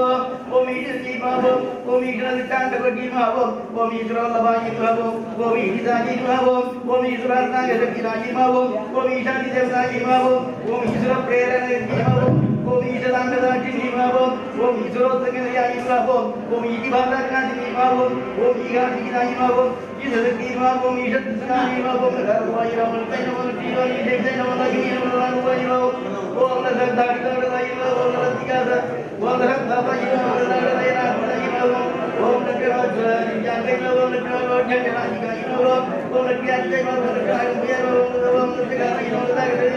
ओम ईशिद्धि नमः ओम ईश्वरदण्डाण्डकोटि नमः ओम ईश्वरवल्लभाय नमः ओम ईडिदाय नमः ओम ईश्वरार्धाङ्गरहिताय नमः ओम ईशानिदेवताय नमः ओम ईश्वरप्रेरणा नमः ओम ईश्वराङ्गदाक्षि नमः ओम ईश्वरोत्तंगनिलयाय नमः ओम ईदिभाषा नमः ओम ईगादिनाय नमः ईशक्ति नमः ओम ईशक्तिदाय नमः ओम लकाररूपाय नमः ओम जीवाय देवताय नमः लक्ष्मी नमः ललनारूपाय नमः ओम लसद्धारिताय नमः ओम लतिकास ओम लसद्धाय नमः ललनाय नमः ओम लक्ष्मीवाज्राय नमः ओम लक्ष्मीवाज्राय नमः ओम लक्ष्मीवाज्राय नमः ओम लक्ष्मीवाज्राय नमः ओम लक्ष्मीवाज्राय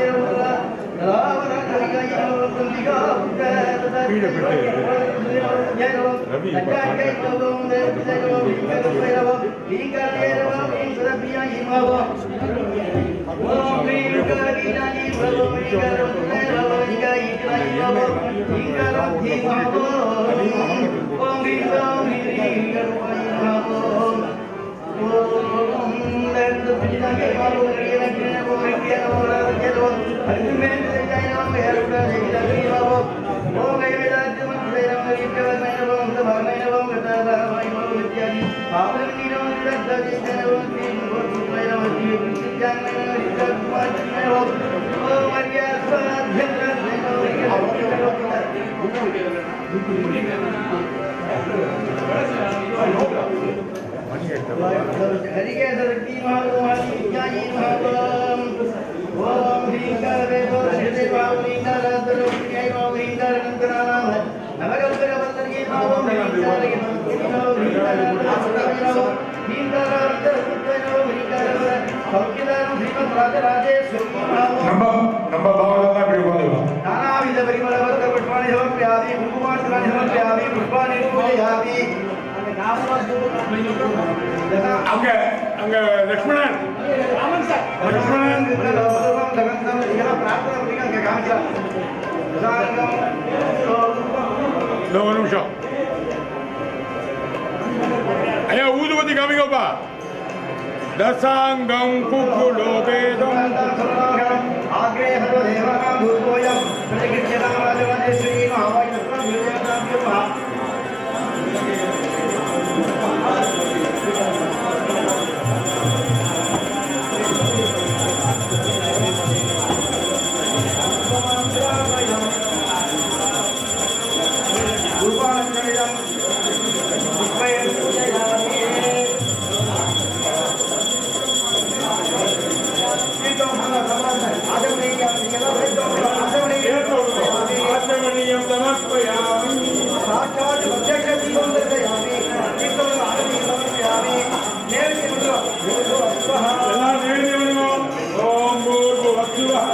ओम நம்ம பாவம் இப்படி போதும் நானாவித பரிமளவர்த்த புஷ்பாணி சமர்ப்பயாமி குங்குமார்த்தனானி சமர்ப்பயாமி புஷ்பாணி பூஜயாமி அங்க அங்க லட்சுமணன் லட்சுமணன் பிரார்த்தனை பண்ணி அங்க காமிச்சார் ஒரு நிமிஷம் ஐயா ஊதுபத்தி காமிங்கப்பா தசாங்கம் குக்குலோபேதம் ஆக்ரே சர்வதேவானாம் பூர்வோயம் பிரதிகிருத்யதாம் ராஜராஜேஸ்வரி மகாவாயுரத்னம் விஜயதாம் பூர்வானந்தரிடம் புஷ்பயம் பூஜயாமி ஆச்சமணியம் சமர்ப்பயாமி சாட்சாத் பிரத்யக்ஷ தீபம் தர்ப்பயாமி தீபம் ஆரதி சமர்ப்பயாமி நேர்த்தி எல்லாம் நேர்த்தி பண்ணுவோம் ஓம் பூர்வசுவஹ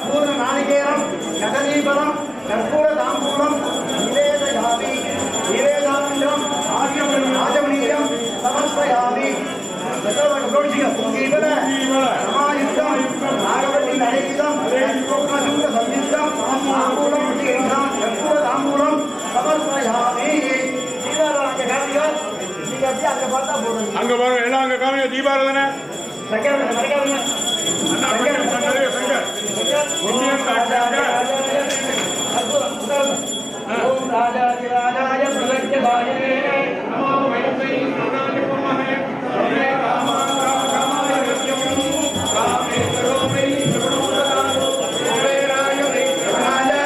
பூர்ண நாளிகேரம் கதலீபலம் கற்பூர தாம்பூலம் நிவேதயாமி நிவேதாமிரம் ஆஜமணியம் சமர்ப்பயாமி நாகவல்லி நடையுதம் சம்யுக்தம் தாம்பூலம் கற்பூர தாம்பூலம் சமர்ப்பயாமி அங்க பார்த்தா போதும் அங்க பாருங்க எல்லாம் அங்க காமிங்க தீபாரதனை ஓம் ராஜாதிராஜாய பிரத்யபாயே நமோ வைஸ்வை ராஜாய நமஹே ஹரே ராம ராமாய சத்யம் ராமே கரோமே சர்வதோ ஹரே ராஜே ராஜா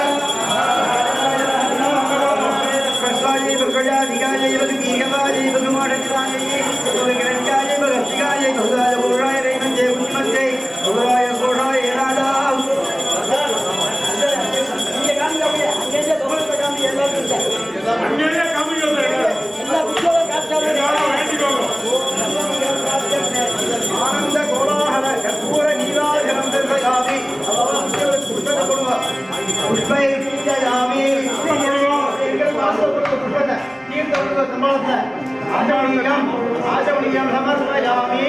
கர்த்தாயே பிரஜாதிகாயே வதுகீகவாயே வதுமாடச்சாயே வதுகிரண்டாயே வகத்திகாயே கௌதாய பூராய ரேமஞ்சே உன்மஞ்சே கௌராய கோஷாய ராஜா அங்கேயே காமிங்க ஆனந்த கோலாகல கற்பூர நீராஜனம் தர்ப்பயாமி புஷ்பை பூஜயாமி ஆஜமணியம் சமர்ப்பயாமி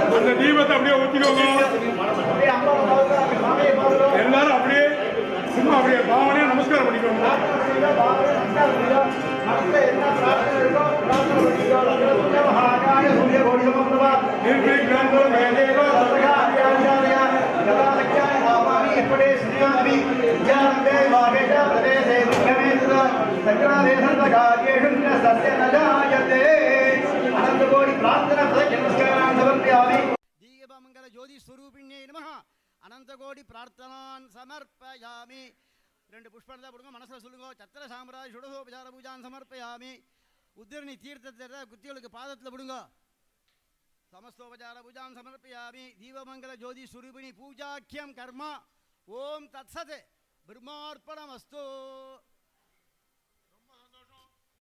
அந்த தீபத்தை அப்படியே ஊத்திக்கோங்க எல்லாரும் அப்படியே சும்மா அப்படியே பாவனையா நமஸ்காரம் பண்ணிக்கோங்க தீபமங்கல ஜோதி ஸ்வரூபிண்யே நமஹ அனந்தகோடி பிரார்த்தனான் சமர்ப்பயாமி. ரெண்டு புஷ்பம் தான் போடுங்க, மனசில் சொல்லுங்க. சத்திர சாம்ராஜ் ஷுடசோபசார பூஜான் சமர்ப்பயாமி. உத்திரணி தீர்த்தத்தை குத்திகளுக்கு பாதத்தில் விடுங்க. சமஸ்தோபசார பூஜான் சமர்ப்பயாமி. தீபமங்கல ஜோதி ஸ்வரூபிணி பூஜாக்கியம் கர்மா. ஓம் தத்சத் பிரம்மார்ப்பணமஸ்து.